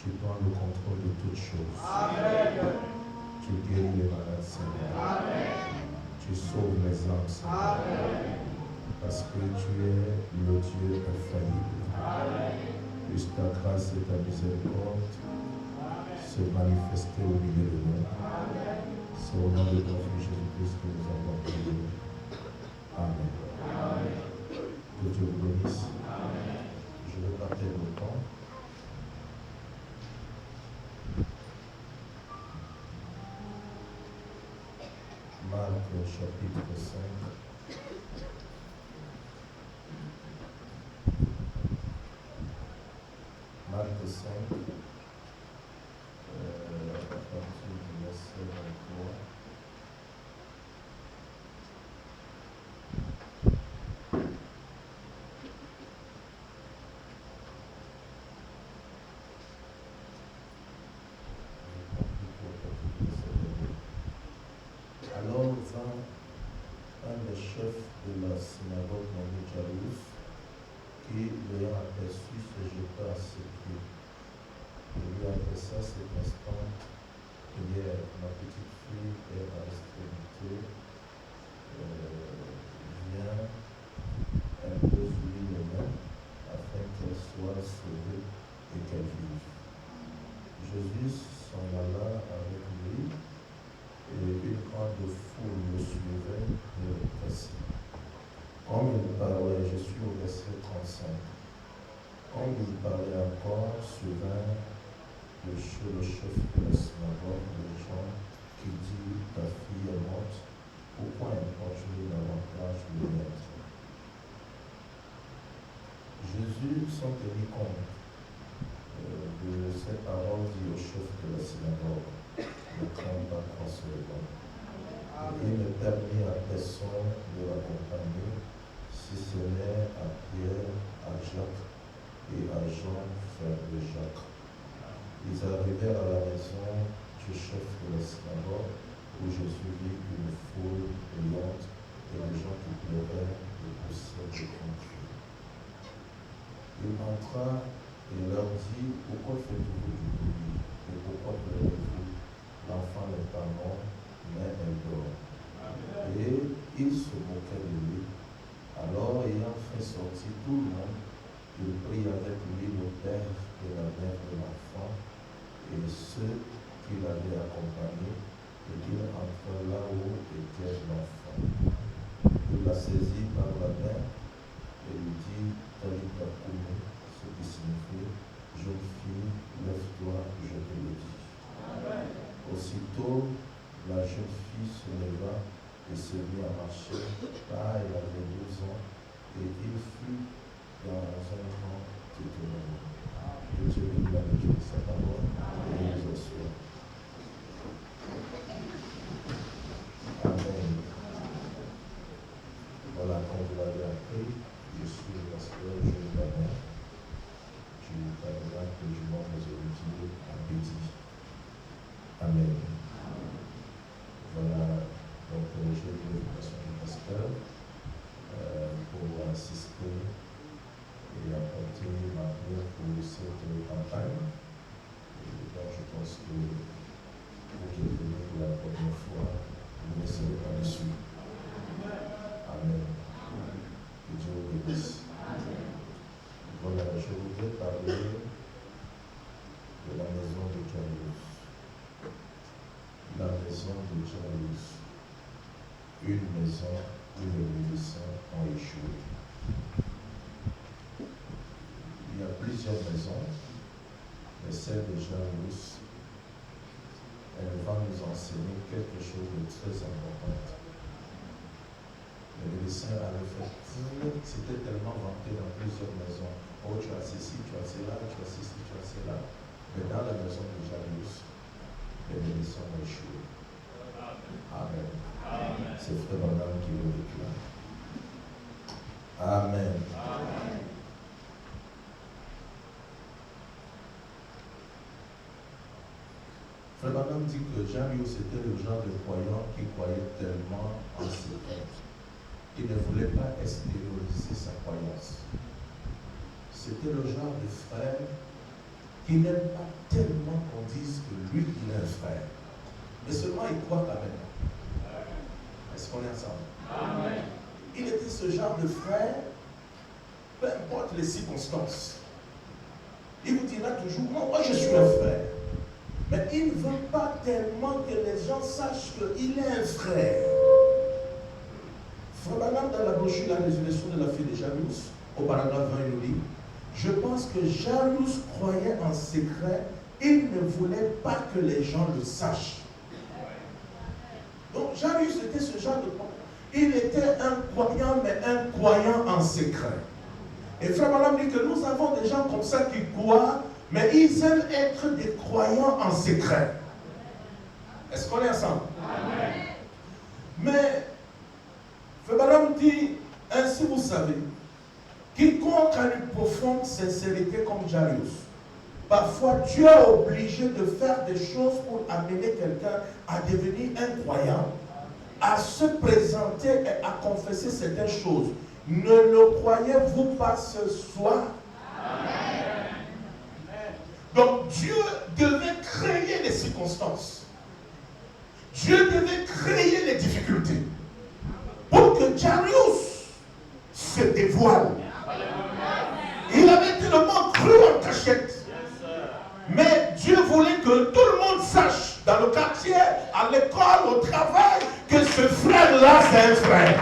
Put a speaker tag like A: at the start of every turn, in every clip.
A: Tu prends le contrôle de toutes choses.
B: Amen.
A: Tu guéris les malades, Seigneur.
B: Amen.
A: Tu sauves les âmes, Seigneur.
B: Amen.
A: Parce que tu es le Dieu infaillible.
B: Amen.
A: Puisse ta grâce et ta miséricorde se manifester au milieu de nous. C'est au nom de ton Fils Jésus-Christ que nous avons prié. Amen. Que Dieu vous bénisse. Je vais pas perdre le temps. Marc chapitre 5. Marc 5, à partir du verset 23. Alors vint un des chefs de la synagogue nommé Jairus, qui, l'ayant aperçu, se jeta à ses pieds. Il lui adressa cette instante prière. Ma petite fille est à l'extrémité. Viens, impose-lui les mains afin qu'elle soit sauvée et qu'elle vive. Jésus s'en alla avec lui et une grande foule le suivait et le pressait. Comme il parlait, je suis au verset 35. Comme il parlait encore, survint le chef de la synagogue de Jean qui dit, ta fille est morte, pourquoi importuner davantage le maître? Jésus, sans tenir compte de ces paroles, dit au chef de la synagogue, ne crains pas qu'en ce moment. Il ne permit à personne de l'accompagner, si ce n'est à Pierre, à Jacques et à Jean, frère de Jacques. Ils arrivèrent à la maison du chef de la synagogue, où Jésus vit une foule brillante et des gens qui pleuraient et poussaient des cris. Il entra et leur dit, pourquoi faites-vous du bruit et pourquoi pleurez-vous? L'enfant n'est pas mort, mais elle dort. Et il se moquait de lui. Alors, ayant fait sortir tout le monde, il prit avec lui le père et la mère de l'enfant et ceux qui l'avaient accompagné, et qu'il entra là où était l'enfant. Il la saisit par la main et lui dit, Talita koum, ce qui signifie, jeune fille, lève-toi, je te le dis. Aussitôt, la jeune fille se leva et se mit à marcher, car elle avait 12 ans, et il fut dans un grand étonnement. Que Dieu bénisse la lecture de sa parole et nous assure. Amen. Voilà, comme vous l'avez appris, je suis le pasteur Jules Banin du tabernacle du monde des Oliviers à Bédi. Amen. Voilà, donc j'ai eu l'invitation du pasteur pour assister et apporter ma prière pour cette campagne. Et donc je pense que vous qui êtes venus pour la première fois, vous ne serez pas déçus. Amen. Que Dieu vous bénisse. Voilà, je voudrais parler de la maison de Jairus. La maison de Jairus. Une maison où les médecins ont échoué. Il y a plusieurs maisons, mais celle de Jairus, elle va nous enseigner quelque chose de très important. Les médecins avaient fait, c'était tellement vanté dans plusieurs maisons. Oh, tu as ceci, tu as cela, tu as ceci, tu as cela. Mais dans la maison de Jairus, les médecins ont échoué. Amen. Amen. C'est Frère Branham qui le déclare. Amen. Amen. Frère Branham dit que Jairus était le genre de croyant qui croyait tellement en ses comptes. Il ne voulait pas extérioriser sa croyance. C'était le genre de frère qu'il n'aime pas tellement qu'on dise que lui, il est un frère. Mais seulement il croit quand même. Est-ce qu'on est ensemble?
B: Amen.
A: Il était ce genre de frère, peu importe les circonstances. Il vous dira toujours, non, moi je suis un frère. Mais il ne veut pas tellement que les gens sachent qu'il est un frère. Frère Branham, dans la brochure La résurrection de la fille de Jairus, au paragraphe 20, il nous dit, je pense que Jairus croyait en secret, il ne voulait pas que les gens le sachent. Donc Jairus était ce genre de croyant. Il était un croyant, mais un croyant en secret. Et Frère Branham dit que nous avons des gens comme ça qui croient, mais ils aiment être des croyants en secret. Est-ce qu'on est ensemble? Amen. Mais Frère Branham dit, ainsi vous savez, quiconque a une profonde sincérité comme Jairus, parfois Dieu est obligé de faire des choses pour amener quelqu'un à devenir un croyant, à se présenter et à confesser certaines choses. Ne le croyez-vous pas ce soir? Amen. Donc Dieu devait créer les circonstances. Dieu devait créer les difficultés pour que Jairus se dévoile. Il avait tellement cru en cachette. Mais Dieu voulait que tout le monde sache, dans le quartier, à l'école, au travail, que ce frère-là, c'est un frère.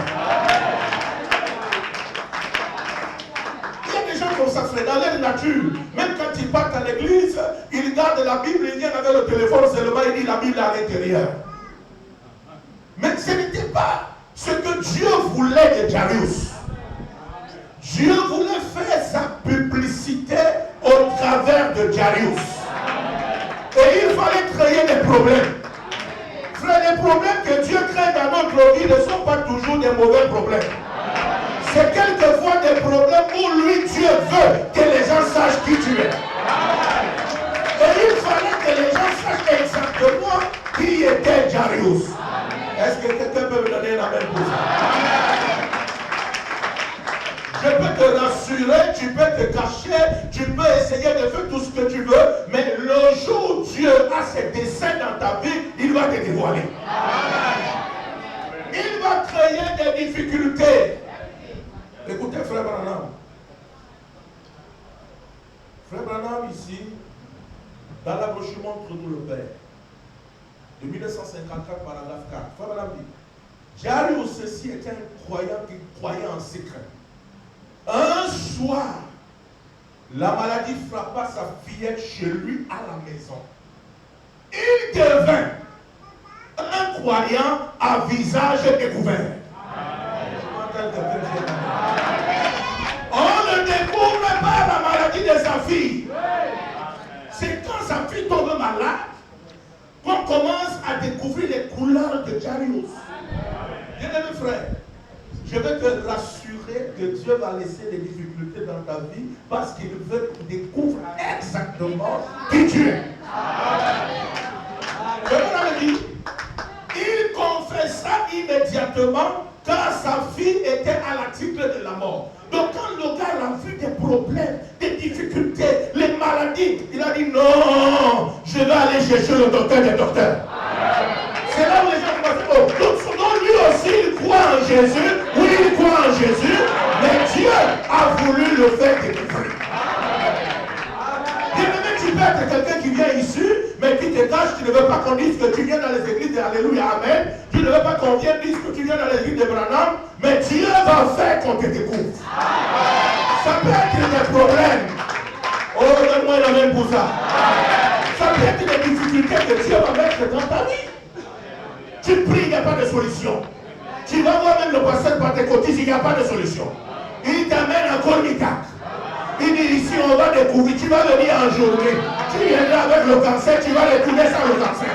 A: Il y a des gens comme ça, frère, dans leur nature. Même quand ils partent à l'église, ils gardent la Bible, ils viennent avec le téléphone seulement, ils disent la Bible à l'intérieur. Mais ce n'était pas ce que Dieu voulait de Jairus. Dieu voulait faire sa publicité au travers de Jairus. Et il fallait créer des problèmes. Frère, les problèmes que Dieu crée dans notre vie ne sont pas toujours des mauvais problèmes. C'est quelquefois des problèmes où lui, Dieu veut que les gens sachent qui tu es. Et il fallait que les gens sachent exactement qui était Jairus. Est-ce que quelqu'un peut me donner la même chose? Je peux te rassurer, tu peux te cacher, tu peux essayer de faire tout ce que tu veux, mais le jour où Dieu a ses desseins dans ta vie, il va te dévoiler. Il va créer des difficultés. Écoutez, Frère Branham. Frère Branham, ici, dans la brochure Montre-nous le Père, de 1954, paragraphe 4. Frère Branham dit, Jairus ceci était un croyant qui croyait en secret. Un soir, la maladie frappa sa fillette chez lui à la maison. Il devint un croyant à visage découvert. On ne découvre pas la maladie de sa fille. C'est quand sa fille tombe malade qu'on commence à découvrir les couleurs de Jairus. Bien-aimé frère, je vais te rassurer que Dieu va laisser des difficultés dans ta vie parce qu'il veut que tu découvres exactement qui tu es. Je vous l'avais dit, il confessa immédiatement quand sa fille était à la titre de la mort. Donc quand le gars a vu des problèmes, des difficultés, les maladies, il a dit non, je vais aller chercher le docteur des docteurs. C'est là où les gens pensent, oh, donc lui aussi il croit en Jésus, oui il croit en Jésus, mais Dieu a voulu le faire découvrir. Tu peux être quelqu'un qui vient ici, mais qui te cache, tu ne veux pas qu'on dise que tu viens dans les églises de Alléluia, Amen. Tu ne veux pas qu'on vienne dire que tu viens dans les églises de Branham, mais Dieu va faire qu'on te découvre. Ça peut être des problèmes. Oh, donne-moi la même pour ça. Ça peut être des difficultés que Dieu va mettre dans ta vie. Tu pries, il n'y a pas de solution. Tu vas voir même le pasteur pentecôtiste, il n'y a pas de solution. Il t'amène à Colmicac. Il dit ici on va découvrir, tu vas venir en journée. Tu viendras avec le cancer, tu vas découvrir sans le cancer.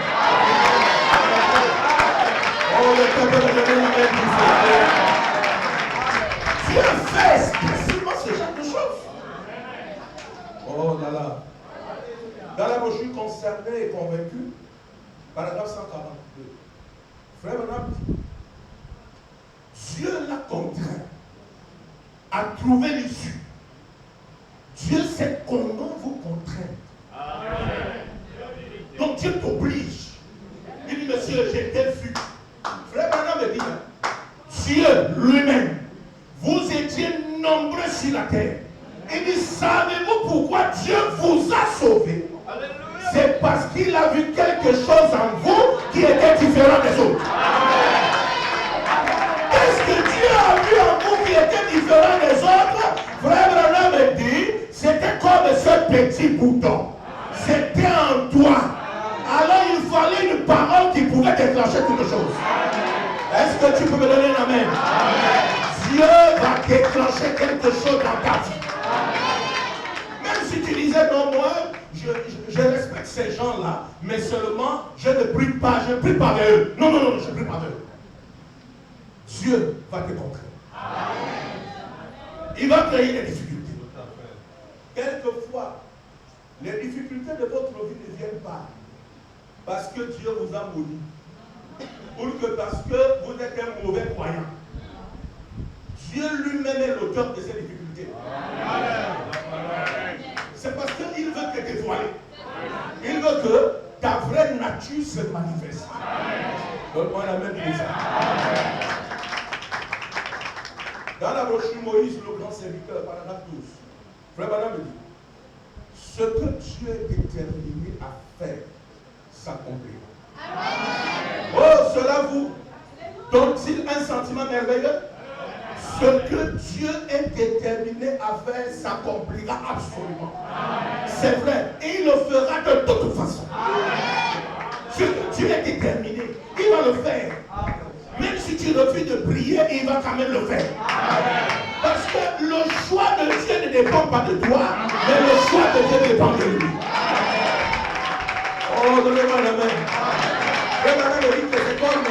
A: Oh, le peuple de Dieu nous met tout ça. Dieu fait spécifiquement ce genre de choses. Oh là là. Dans la brochure Concerné et Convaincu, paragraphe 142. Frère Branham dit, Dieu l'a contraint à trouver l'issue. Dieu sait comment vous contraindre.
C: Dieu lui-même, vous étiez nombreux sur la terre. Il dit, savez-vous pourquoi Dieu vous a sauvés? C'est parce qu'il a vu quelque chose en vous qui était différent des autres. Qu'est-ce que Dieu a vu en vous qui était différent des autres? Frère Branham me dit, c'était comme ce petit bouton. C'était en toi. Alors il fallait une parole qui pouvait déclencher quelque chose. Est-ce que tu peux me donner un amen? Dieu va déclencher quelque chose dans ta vie. Même si tu disais, non, moi, je respecte ces gens-là, mais seulement, je ne prie pas avec eux. Non, non, non, je ne prie pas avec eux. Dieu va te contrer. Il va créer des difficultés. Quelquefois, les difficultés de votre vie ne viennent pas parce que Dieu vous a maudit, ou que parce que vous êtes un mauvais croyant. Dieu lui-même est l'auteur de ces difficultés. C'est parce qu'il veut te dévoiler. Il veut que ta vraie nature se manifeste. Donne-moi la main pour ça. Dans la brochure Moïse, le grand serviteur, paragraphe 12, Frère Branham me dit, ce que Dieu est déterminé à faire s'accomplira. Oh, cela vous donne-t-il un sentiment merveilleux? Ce que Dieu est déterminé à faire s'accomplira absolument. C'est vrai. Et il le fera de toute façon. Ce que Dieu est déterminé, il va le faire. Même si tu refuses de prier, il va quand même le faire. Parce que le choix de Dieu ne dépend pas de toi, mais le choix de Dieu dépend de lui. Oh, donnez-moi la main. Et maintenant, il dit que c'est comme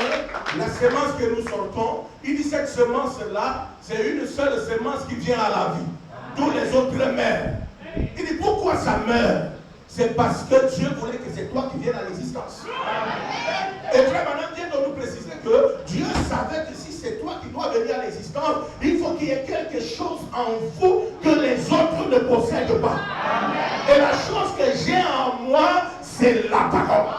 C: la semence que nous sortons. Il dit cette semence-là, c'est une seule semence qui vient à la vie. Tous les autres meurent. Il dit pourquoi ça meurt? C'est parce que Dieu voulait que c'est toi qui viennes à l'existence. Et Frère Branham vient de nous préciser que Dieu savait que si c'est toi qui dois venir à l'existence, il faut qu'il y ait quelque chose en vous que les autres ne possèdent pas. Et la chose que j'ai en moi, c'est la parole.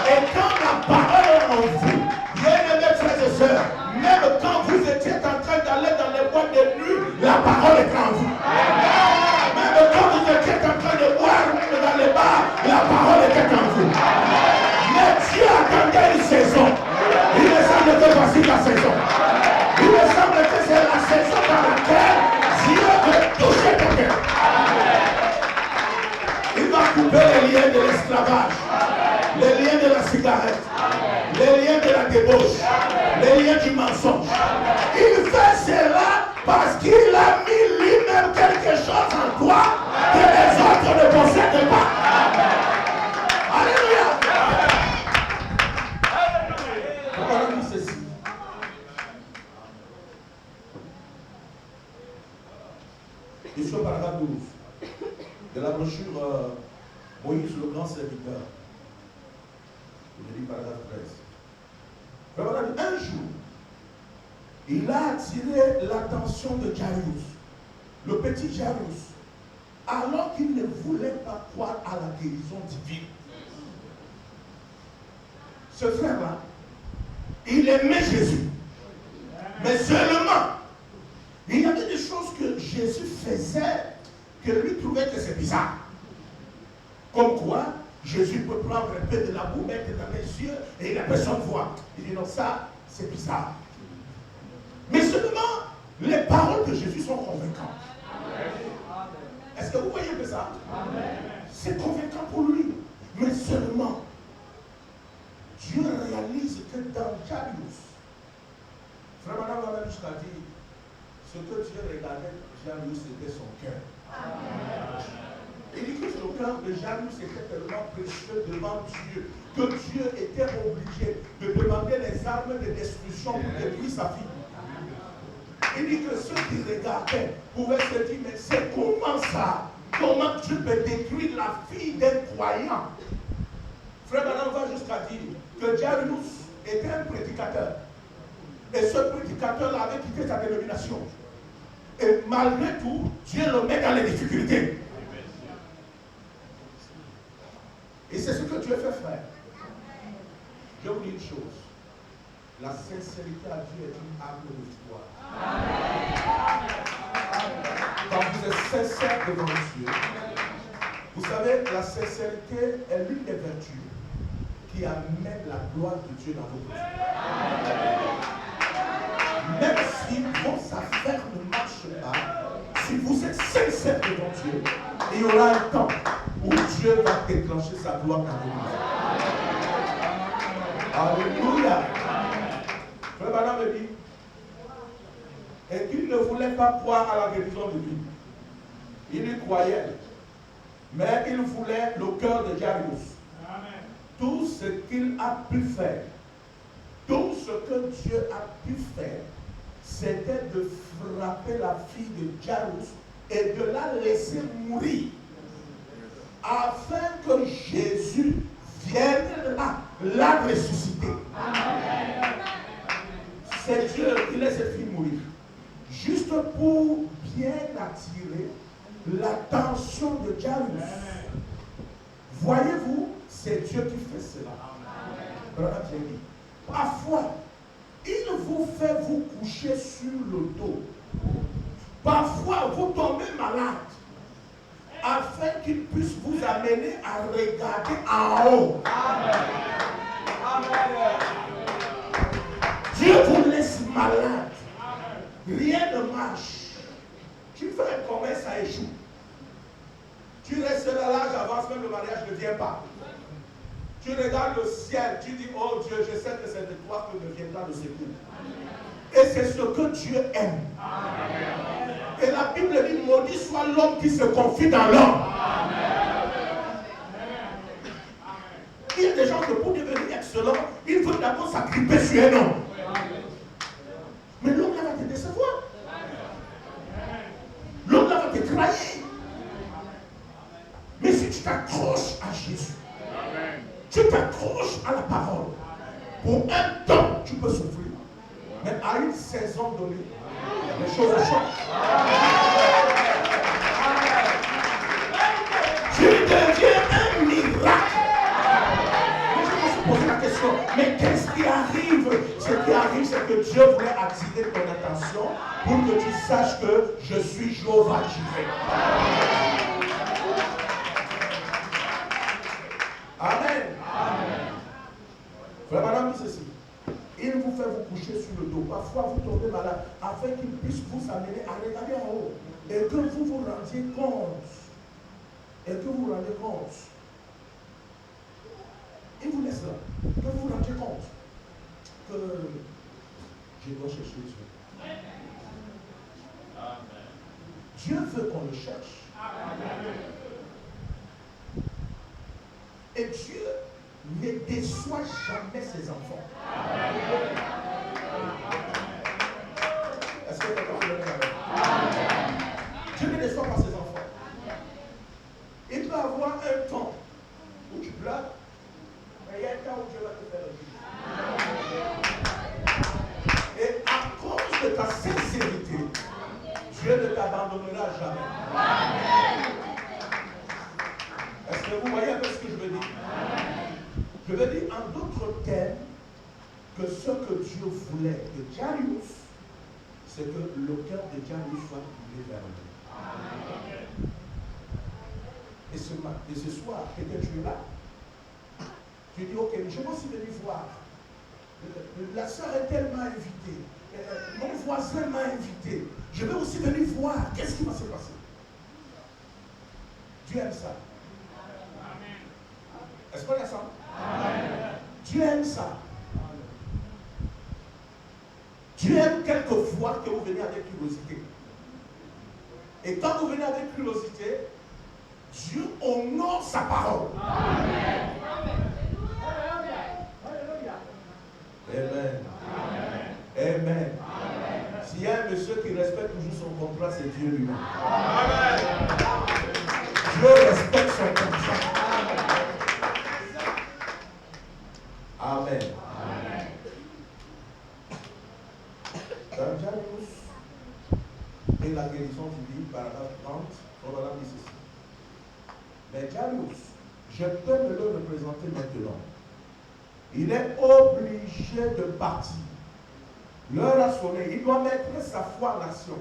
C: Et quand la parole est en vous, bien-aimés frères et sœurs, même quand vous étiez en train d'aller dans les boîtes de nuit, la parole est en vous. Même quand vous étiez en train de boire dans les bars, la parole était en vous. Mais Dieu attendait une saison. Il me semble que voici la saison. Il me semble que c'est la saison dans laquelle Dieu veut toucher quelqu'un. Il va couper les liens de l'esclavage, les liens de la cigarette, les liens de la débauche, les liens du mensonge. Il fait cela parce qu'il a mis lui-même quelque chose en toi que les autres ne possèdent pas. Alléluia. Pourquoi on dit ceci? Ici au paragraphe 12 de la brochure Moïse, le grand serviteur. Il dit paragraphe 13. Un jour, il a attiré l'attention de Jairus, le petit Jairus, alors qu'il ne voulait pas croire à la guérison divine. Ce frère-là, il aimait Jésus. Mais seulement, il y avait des choses que Jésus faisait que lui trouvait que c'est bizarre. Comme quoi, Jésus peut prendre un peu de la boue, mettre dans les yeux et la personne voit. Il dit non, ça, c'est bizarre. Mais seulement, les paroles de Jésus sont convaincantes. Est-ce que vous voyez que ça? C'est convaincant pour lui. Mais seulement, Dieu réalise que dans Jairus, Frère Branham va même jusqu'à dire, ce que Dieu regardait, Jairus, c'était son cœur. Il dit que le cœur de Jairus était tellement précieux devant Dieu que Dieu était obligé de demander les armes de destruction pour détruire sa fille. Il dit que ceux qui regardaient pouvaient se dire, mais c'est comment ça? Comment tu peux détruire la fille d'un croyant? Frère Branham va jusqu'à dire que Jairus était un prédicateur. Et ce prédicateur avait quitté sa dénomination. Et malgré tout, Dieu le met dans les difficultés. Et c'est ce que Dieu fait, frère. Je vous dis une chose. La sincérité à Dieu est une arme de foi. Quand vous êtes sincère devant Dieu, vous savez, la sincérité est l'une des vertus qui amène la gloire de Dieu dans votre vie. Même si vos affaires ne marchent pas, si vous êtes sincère devant Dieu, il y aura un temps où Dieu va déclencher sa gloire dans votre vie. Alléluia. Frère Madame me dit, et qu'il ne voulait pas croire à la guérison de lui. Il y croyait, mais il voulait le cœur de Jairus. Tout ce qu'il a pu faire, tout ce que Dieu a pu faire, c'était de frapper la fille de Jairus et de la laisser mourir, afin que Jésus vienne la ressusciter. C'est Dieu qui laisse cette fille mourir, juste pour bien attirer l'attention de Jairus. Voyez-vous, c'est Dieu qui fait cela. Parfois, il vous fait vous coucher sur le dos. Parfois, vous tombez malade, afin qu'il puisse vous amener à regarder en haut. Dieu vous laisse malade. Rien ne marche. Tu fais un commerce, ça échoue. Tu restes là, l'âge avance, même le mariage ne vient pas. Tu regardes le ciel, tu dis, oh Dieu, je sais que c'est de toi que me viendra le secours. Et c'est ce que Dieu aime. Et la Bible dit, maudit soit l'homme qui se confie dans l'homme. Il y a des gens que pour devenir excellent, il faut d'abord s'agripper sur un homme. Mais l'homme là va te décevoir. L'homme là va te trahir. Mais si tu t'accroches à Jésus, tu t'accroches à la parole, pour un temps, tu peux souffrir. Mais à une saison donnée, les choses changent. Tu deviens un miracle. Mais je me suis posé la question, mais qu'est-ce qui arrive? Ce qui arrive, c'est que Dieu voulait attirer ton attention pour que tu saches que je suis Jéhovah Jireh. Amen. Frère, madame, dit ceci. Il vous fait vous coucher sur le dos. Parfois, vous tombez malade, afin qu'il puisse vous amener à regarder en haut. Et que vous vous rendiez compte. Et que vous vous rendiez compte. Il vous laisse là. Que vous vous rendiez compte. Que je dois chercher Dieu. Dieu veut qu'on le cherche. Et Dieu ne déçoit jamais ses enfants. Est-ce que vous comprenez? Dieu ne déçoit pas ses enfants. Il peut avoir un temps où tu pleures, mais il y a un temps où Dieu va te faire le jugement. Et à cause de ta sincérité, Dieu ne t'abandonnera jamais. Est-ce que vous voyez un peu ce que je veux dire? Je veux dire en d'autres termes que ce que Dieu voulait de Jairus, c'est que le cœur de Jairus soit tourné vers lui. Et ce soir, peut-être tu es là. Tu dis, ok, je vais aussi venir voir. La soeur est tellement invitée. Mon voisin m'a invité. Je vais aussi venir voir. Qu'est-ce qui va se passer? Dieu aime ça. Est-ce qu'on est ensemble? Dieu aime ça. Dieu aime quelquefois que vous venez avec curiosité. Et quand vous venez avec curiosité, Dieu honore sa parole. Amen. Amen. Amen. S'il y a un monsieur qui respecte toujours son contrat, c'est Dieu lui-même. Dieu respecte son contrat. Amen. Dans Jairus et la guérison divine, paragraphe 30, on a dit ceci. Mais Jairus, je peux me le représenter maintenant. il est obligé de partir. L'heure a sonné, il doit mettre sa foi en action.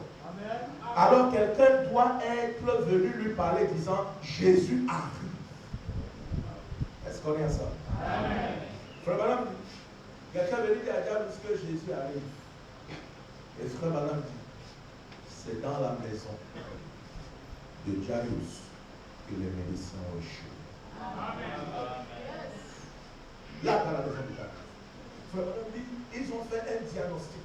C: Alors quelqu'un doit être venu lui parler disant Jésus arrive. Est-ce qu'on est à ça? Amen. Frère Madame, quelqu'un veut dire à Jairus que Jésus arrive. Et frère Madame dit, c'est dans la maison de Jairus que les médecins ont échoué. Amen. Là, dans la maison de Jairus. Frère Madame dit, ils ont fait un diagnostic.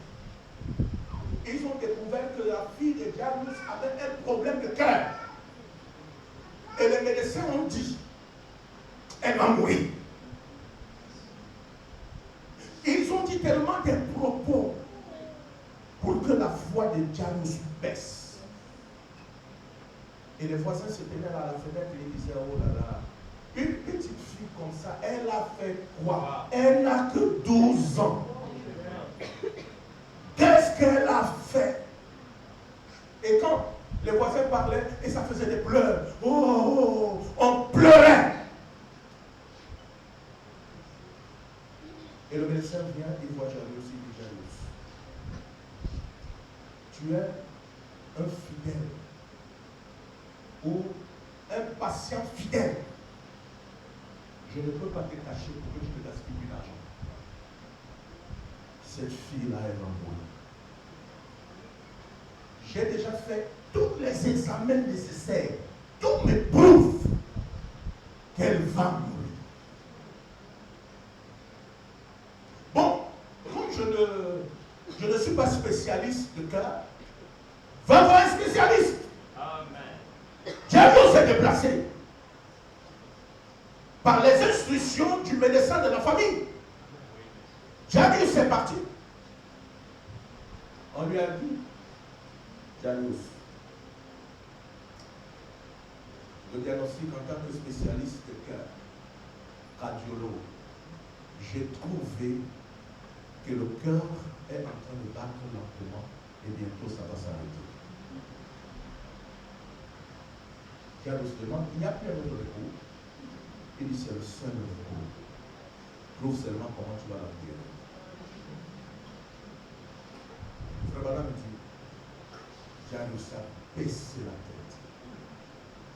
C: Ils ont découvert que la fille de Jairus avait un problème de cœur. Et les médecins ont dit, elle va mourir. Ils ont dit tellement des propos pour que la foi de Jairus baisse. Et les voisins se tenaient à la fenêtre et ils disaient, oh là là, une petite fille comme ça, elle a fait quoi? Elle n'a que 12 ans. Qu'est-ce qu'elle a fait? Et quand les voisins parlaient, et ça faisait des pleurs. Oh, on pleurait. Et le médecin vient, il voit Jairus, il dit Jairus, tu es un fidèle ou un patient fidèle. Je ne peux pas te cacher pour que tu te gaspilles plus d'argent. Cette fille-là, elle va mourir. J'ai déjà fait tous les examens nécessaires. Tout me prouve qu'elle va mourir. Bon, comme je ne suis pas spécialiste de cœur, va voir un spécialiste. Amen. Jairus s'est déplacé par les instructions du médecin de la famille. Jairus est parti. On lui a dit, Jairus, le diagnostic en tant que spécialiste de cœur, cardiologue, j'ai trouvé que le cœur est en train de battre lentement et bientôt ça va s'arrêter. Jairus demande, il n'y a plus un autre recours. Il dit, c'est le seul recours. Prouve seulement comment tu vas la guérir. Frère Madame dit, Jairus a baissé la tête.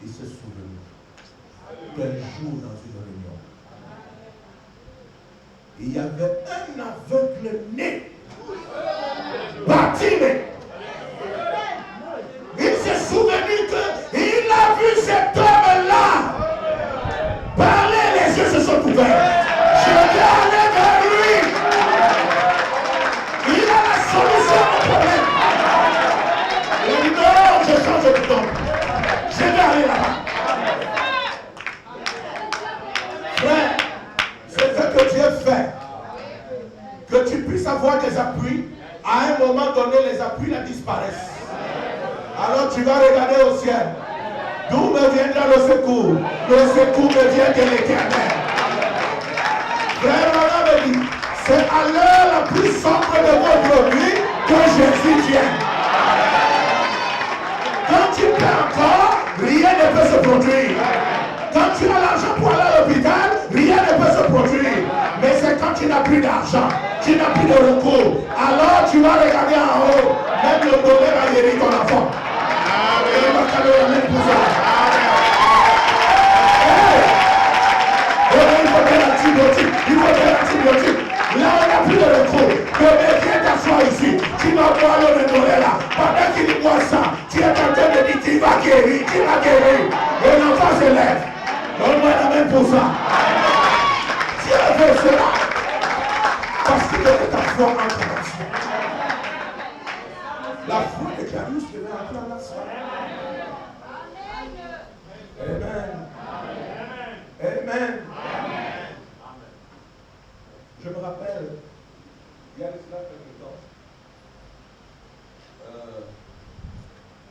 C: Il s'est souvenu qu'un jour dans une réunion, il y avait un aveugle né, Bartimée. Il s'est souvenu qu'il a vu cet homme-là parler, les yeux se sont ouverts. Je vais aller vers lui. Il a la solution au problème. Il a dit non, je change de temps. Je vais aller là-bas. Frère, c'est ce que Dieu fait. Que tu puisses avoir des appuis. À un moment donné, les appuis là disparaissent. Alors tu vas regarder au ciel. D'où me viendra le secours? Le secours me vient de l'Éternel. Frère Madame dit, c'est à l'heure la plus sombre de votre vie que Jésus vient. Quand tu perds encore, rien ne peut se produire. Quand tu as l'argent pour aller à l'hôpital, rien ne peut se produire. Mais c'est quand tu n'as plus d'argent, tu n'as plus de recours. Alors tu vas regarder en haut, même le dollar va guérir ton enfant. Il va caler la main pour ça. Il faut faire l'antibiotique. Il faut faire l'antibiotique. Là, on n'a plus de recours. Bébé, viens t'asseoir ici. Tu vas boire le dollar là. Pendant qu'il boit ça, tu es en train de dire tu vas guérir, tu vas guérir. Et l'enfant se lève. Donne-moi la main pour ça. Dieu veut cela. Parce qu'il veut que ta foi entre en action. La foi de Jairus devait entrer en action. Amen. Amen. Je me rappelle, il y a cela quelque temps,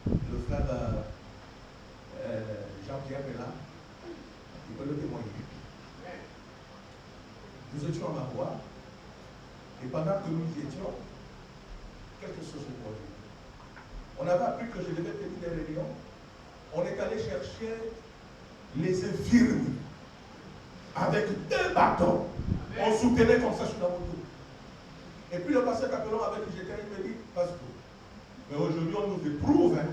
C: le frère Jean-Pierre est là, il peut le témoigner. Nous étions à Marois, et pendant que nous y étions, quelque chose se produit. On avait appris que je devais tenir des réunions. On est allé chercher les infirmes avec 2 bâtons. On soutenait comme ça sur la moto. Et puis le pasteur Capelon avec qui j'étais, il me dit, pasteur, mais aujourd'hui on nous éprouve. Hein.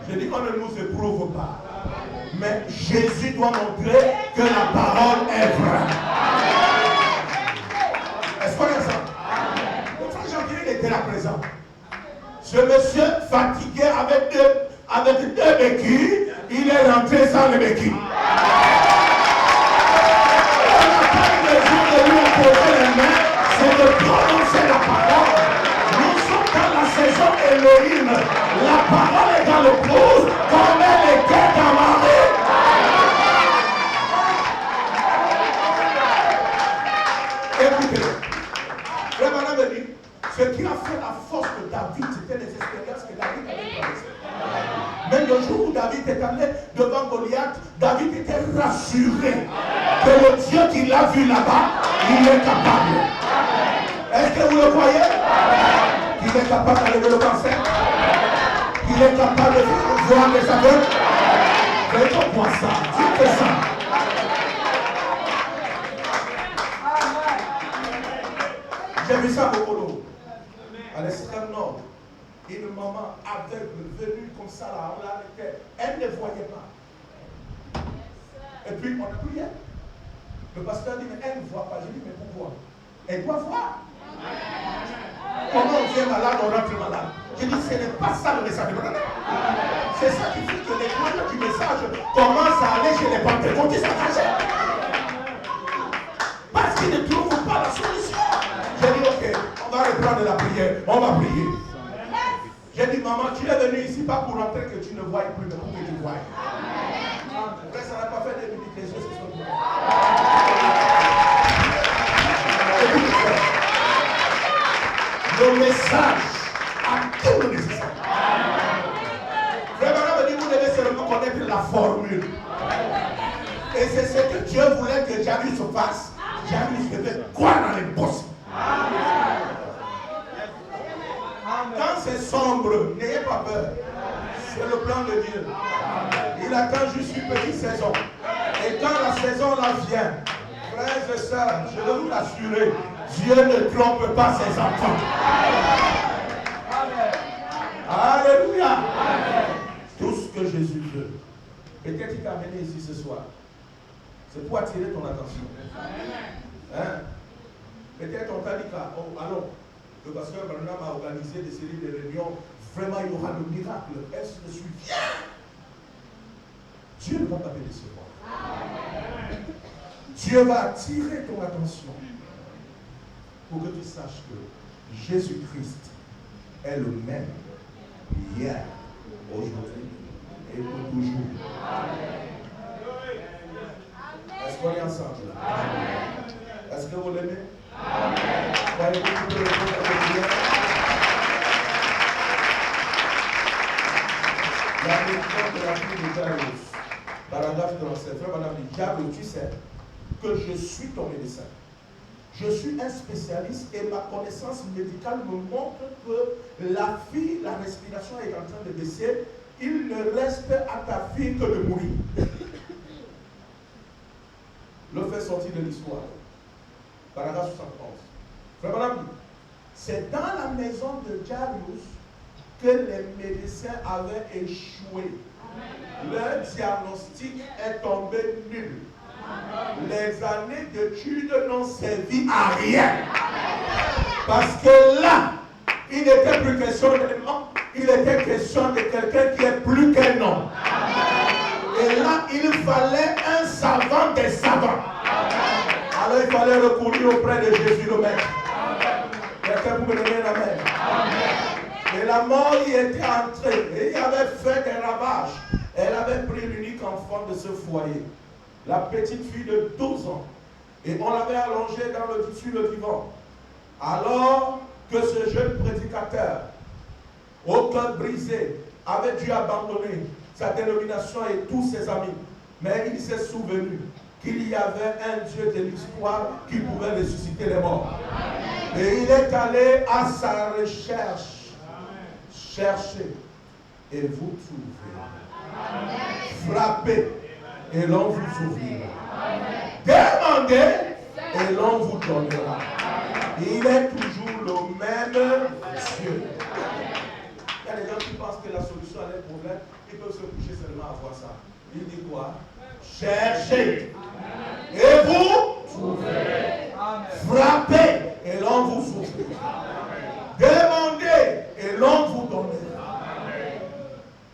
C: Je dis qu'on ne nous éprouve pas. Mais Jésus doit montrer que la parole est vraie. Est-ce qu'on a ça? Le frère Jean-Pierre était là présent. Ce monsieur fatigué avec deux béquilles, il est rentré sans les béquilles. On n'a pas eu besoin de lui imposer les mains, c'est de prononcer la parole. Nous sommes dans la saison Elohim. La parole est dans le cause comme elle était dans Marie. Écoutez, le madame me dit, ce qui a fait la force de David, c'était les expériences que David avait traversées. Même le jour où David est allé devant Goliath, David était rassuré que le Dieu qu'il a vu là-bas, il est capable. Est-ce que vous le croyez? Qu'il est capable d'enlever le cancer? Qu'il est capable de voir les aveugles? Faites-moi ça, dites ça. J'ai vu ça au Polo, à l'extrême nord. Une maman aveugle venue comme ça là, on l'arrêtait. Elle ne voyait pas. Et puis on a prié. Le pasteur dit, mais elle ne voit pas. Je dis, mais pourquoi? Elle doit voir. Comment on vient malade, on rentre malade. Je dis, ce n'est pas ça le message de Branham. C'est ça qui fait que les moyens du message commencent à aller chez les pentecôtistes attachés. Parce qu'ils ne trouvent pas la solution. J'ai dit, ok, on va reprendre la prière. On va prier. J'ai dit, maman, tu es venue ici pas pour rentrer que tu ne voies plus, mais pour que tu voies. Après, ça n'a pas fait des minutes, les yeux se sont ouverts. Le message a tout le nécessaire. Frère Marie me dit, vous devez seulement connaître la formule. Et c'est ce que Dieu voulait que Jairus se fasse. Jairus devait croire dans l'impossible. Quand c'est sombre, n'ayez pas peur. C'est le plan de Dieu. Il attend juste une petite saison. Et quand la saison là vient, frères et sœurs, je veux vous l'assurer, Dieu ne trompe pas ses enfants. Alléluia. Tout ce que Jésus veut. Peut-être qu'il t'a amené ici ce soir. C'est pour attirer ton attention. Hein? Peut-être on t'a dit allons. Le pasteur Branham a organisé des séries de réunions. Vraiment, il y aura le miracle. Est-ce que je suis bien? Dieu ne va pas te décevoir. Dieu va attirer ton attention pour que tu saches que Jésus-Christ est le même hier, aujourd'hui et pour toujours. Est-ce qu'on est ensemble? Est-ce que vous l'aimez? Voyez-vous tout le monde avec Dieu? La lecture de la fille de Jairus, paragraphe 37. Frère Madame dit, Jairus, tu sais que je suis ton médecin. Je suis un spécialiste et ma connaissance médicale me montre que la fille, la respiration est en train de baisser. Il ne reste à ta fille que de mourir. Le fait sortir de l'histoire. Paragraphe 71. Frère Madame, c'est dans la maison de Jairus que les médecins avaient échoué. Leur diagnostic est tombé nul. Les années d'études n'ont servi à rien. Parce que là, il n'était plus question de nom, il était question de quelqu'un qui est plus qu'un homme. Et là, il fallait un savant des savants. Alors il fallait recourir auprès de Jésus le Maître. Quelqu'un pour me donner la main. Et la mort y était entrée. Et il avait fait des ravages. Elle avait pris l'unique enfant de ce foyer. La petite fille de 12 ans. Et on l'avait allongée sur le divan. Alors que ce jeune prédicateur, au cœur brisé, avait dû abandonner sa dénomination et tous ses amis. Mais il s'est souvenu qu'il y avait un Dieu de l'histoire qui pouvait ressusciter les morts. Et il est allé à sa recherche. Cherchez et vous trouvez. Frappez et l'on vous ouvrira. Demandez et l'on vous donnera. Il est toujours le même Dieu. Il y a des gens qui pensent que la solution à leurs problèmes, ils peuvent se coucher seulement à voir ça. Il dit quoi? Cherchez. Et vous frappez et l'on vous ouvrira. Demandez et l'on vous donnera.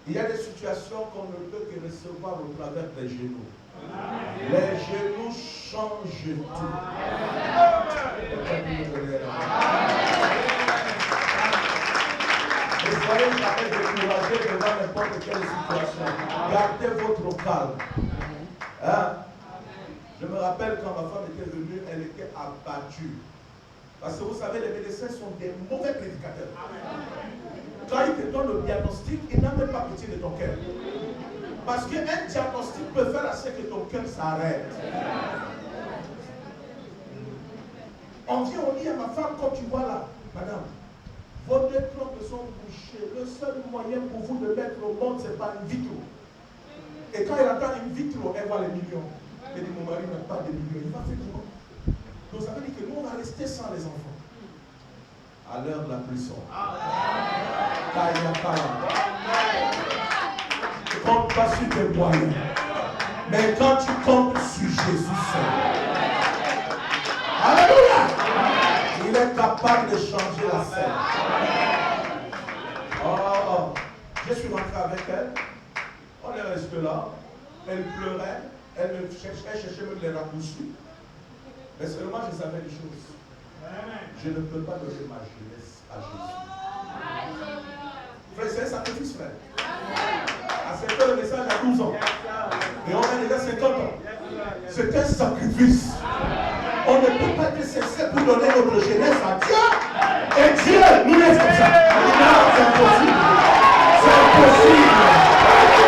C: Il y a des situations qu'on ne peut que recevoir au travers des genoux. Les genoux changent tout. Ne soyez jamais découragés devant n'importe quelle situation. Gardez votre calme. Hein? Je me rappelle quand ma femme était venue, elle était abattue. Parce que vous savez, les médecins sont des mauvais prédicateurs. Quand ils te donnent le diagnostic, ils n'ont même pas pitié de ton cœur. Parce qu'un diagnostic peut faire assez que ton cœur s'arrête. On vient, on dit à ma femme, quand tu vois là, madame, vos deux trompes sont bouchées. Le seul moyen pour vous de mettre au monde, c'est par une vitro. Et quand elle attend une vitro, elle voit les millions. Elle dit, mon mari n'a pas de millions. Il va faire comment? Donc ça veut dire que nous, on va rester sans les enfants. À l'heure de la prison. Tu ne comptes pas sur tes moyens. Mais quand tu comptes sur Jésus seul. Alléluia! Il est capable de changer la scène. Oh, je suis rentré avec elle. On est resté là. Elle pleurait. Elle cherchait même les raccourcis. Mais seulement je savais des choses. Je ne peux pas donner ma jeunesse à Jésus. Frère, c'est un sacrifice, frère. Accepter le message à 12 ans. Et on a déjà 50 ans. C'est un sacrifice. On ne peut pas être sincère pour donner notre jeunesse à Dieu. Et Dieu nous laisse comme ça. Non, c'est impossible. C'est impossible.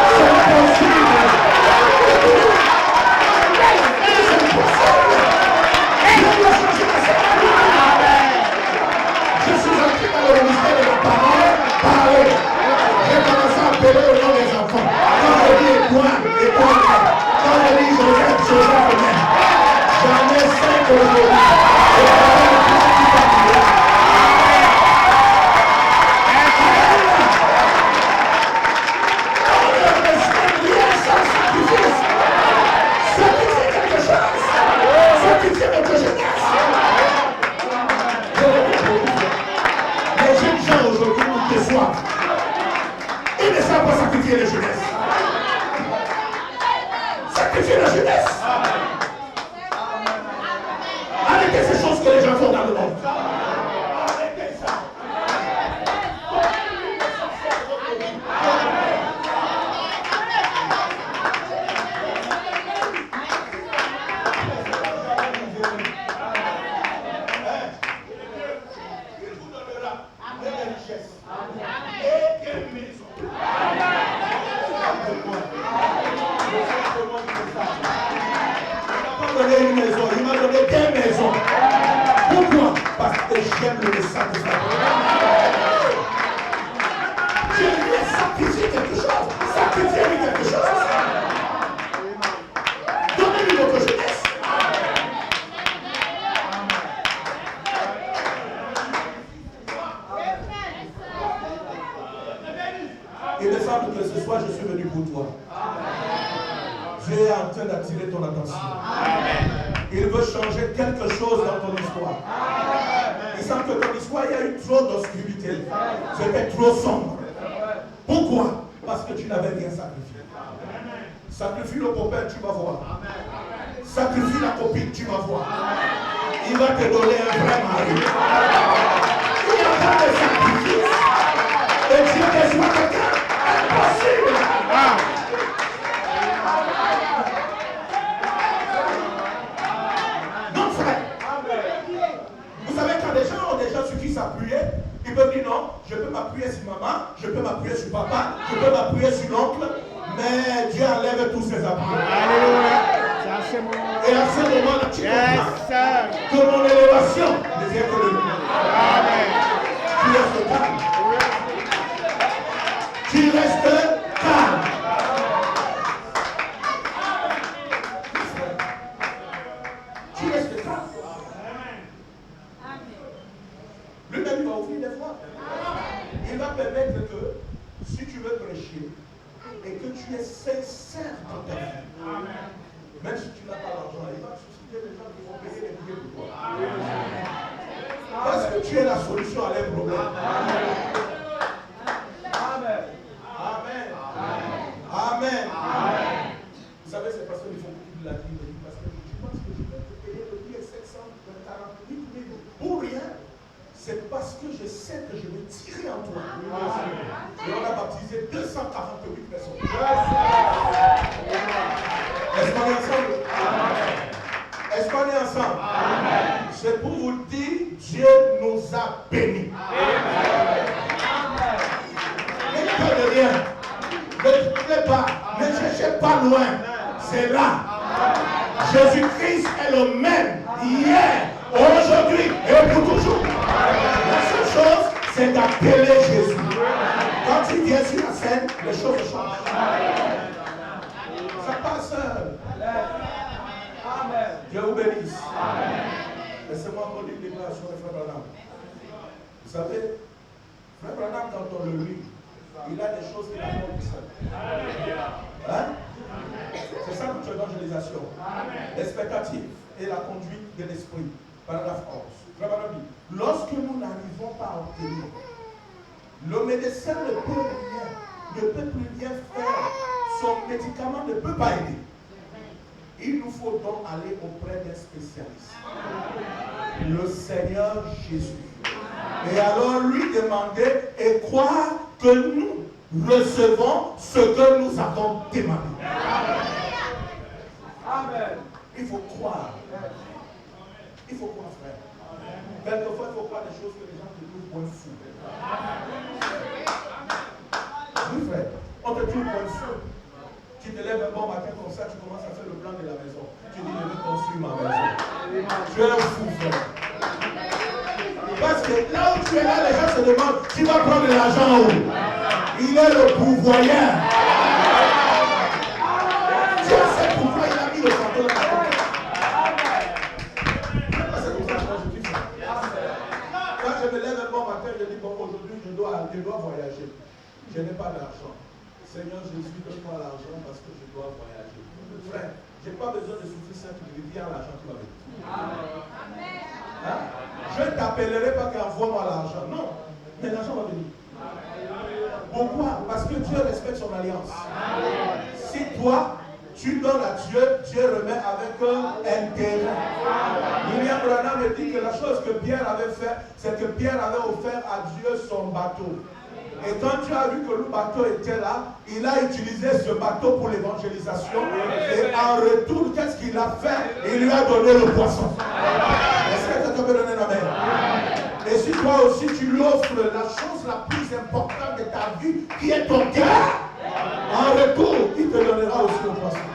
C: C'est impossible. Je suis entré dans le ministère de la parole, parler. J'ai commencé à appeler au nom des enfants. Quand je dis étoile, quand je dis Joseph, j'en ai 5 aujourd'hui. Ils ne savent pas sacrifier la jeunesse. Sacrifier la jeunesse. Arrêtez ces choses que les gens font dans le monde. Arrêtez ça. Il vous donnera des richesses. Et quelle maison. Il m'a donné une maison, il m'a donné des maisons. Pourquoi? Parce que j'aime le message de ça. Je lui ai sacrifié quelque chose. Sacrifiez-lui quelque chose. Donnez-lui votre jeunesse. Il me semble que ce soir je suis venu pour toi. Dieu est en train d'attirer ton attention. Il veut changer quelque chose dans ton histoire. Il semble que ton histoire, il y a eu trop d'obscurité. C'était trop sombre. Pourquoi? Parce que tu n'avais rien sacrifié. Sacrifie le copain, tu vas voir. Sacrifie la copine, tu vas voir. Il va te donner un vrai mari. Il n'y a pas de sacrifice. Et Dieu reçoit quelqu'un. Impossible. Non, frère. Vous savez, quand des gens ont des gens sur qui s'appuyer, ils peuvent dire non, je peux m'appuyer sur maman, je peux m'appuyer sur papa, je peux m'appuyer sur l'oncle, mais Dieu enlève tous ses appuis.
B: Alléluia.
C: Et à ce moment-là, tu comprends que mon élévation ne vient que de lui. Tu restes calme. Tu restes calme. Tu restes calme. va permettre que, si tu veux prêcher, et que tu es sincère dans ta vie, même si tu n'as pas l'argent, il va susciter des gens qui vont payer les billets pour toi. Parce que tu es la solution à leurs problèmes. Amen. Amen. Amen. Amen. Vous savez, c'est parce qu'ils font beaucoup de la vie. Parce que tu penses que je vais te payer le billet 748 000 pour rien. C'est parce que je sais que je vais tirer en toi. Et on a baptisé 248 personnes. Est-ce qu'on est ensemble? Est-ce qu'on est ensemble? C'est pour vous dire, Dieu nous a bénis. N'écoutez de rien. Ne trouvez pas. Ne cherchez pas loin. C'est là. Jésus-Christ est le même hier, aujourd'hui et pour toujours. La seule chose, c'est d'appeler Jésus. Quand il vient sur la scène, les choses changent. Ça passe. Amen. Dieu vous bénisse. Laissez-moi encore une déclaration de Frère Branham. Vous savez, Frère Branham, quand on le lit, il a des choses qu'il a dit seul. Hein? C'est ça notre évangélisation. L'expectative et la conduite de l'esprit. Paragraphe 11. Frère Branham dit, lorsque nous n'arrivons pas à obtenir, le médecin ne peut plus rien faire. Son médicament ne peut pas aider. Il nous faut donc aller auprès d'un spécialiste. Le Seigneur Jésus. Et alors lui demander et croire que nous recevons ce que nous avons demandé. Amen. Il faut croire. Il faut croire, frère. Quelquefois, il faut croire des choses que les gens te trouvent point fou. Oui, frère. On te trouve point fou. Tu te lèves un bon matin comme ça, tu commences à faire le plan de la maison. Tu dis, je vais construire ma maison. Tu es un fou, frère. Parce que là où tu es là, les gens se demandent, tu vas prendre de l'argent où? Il est le pourvoyeur. Dieu sait pourquoi il a mis le fardeau dans ta tête. C'est pour ça que je dis ça. Quand je me lève un bon matin, je dis, bon, aujourd'hui, je dois voyager. Je n'ai pas d'argent. Seigneur Jésus, donne-moi l'argent parce que je dois voyager. Frère, je n'ai pas besoin de souffrir ça, tu me viens l'argent, tu vas venir. Hein? Je ne t'appellerai pas qu'envoie-moi l'argent. Non, mais l'argent va venir. Pourquoi? Parce que Dieu respecte son alliance. Si toi, tu donnes à Dieu, Dieu remet avec un intérêt. William Branham me dit que la chose que Pierre avait fait, c'est que Pierre avait offert à Dieu son bateau. Et quand tu as vu que le bateau était là, il a utilisé ce bateau pour l'évangélisation. Et en retour, qu'est-ce qu'il a fait? Il lui a donné le poisson. Est-ce que tu peux donner un amen? Et si toi aussi tu lui offres la chose la plus importante de ta vie, qui est ton cœur, en retour, il te donnera aussi le poisson.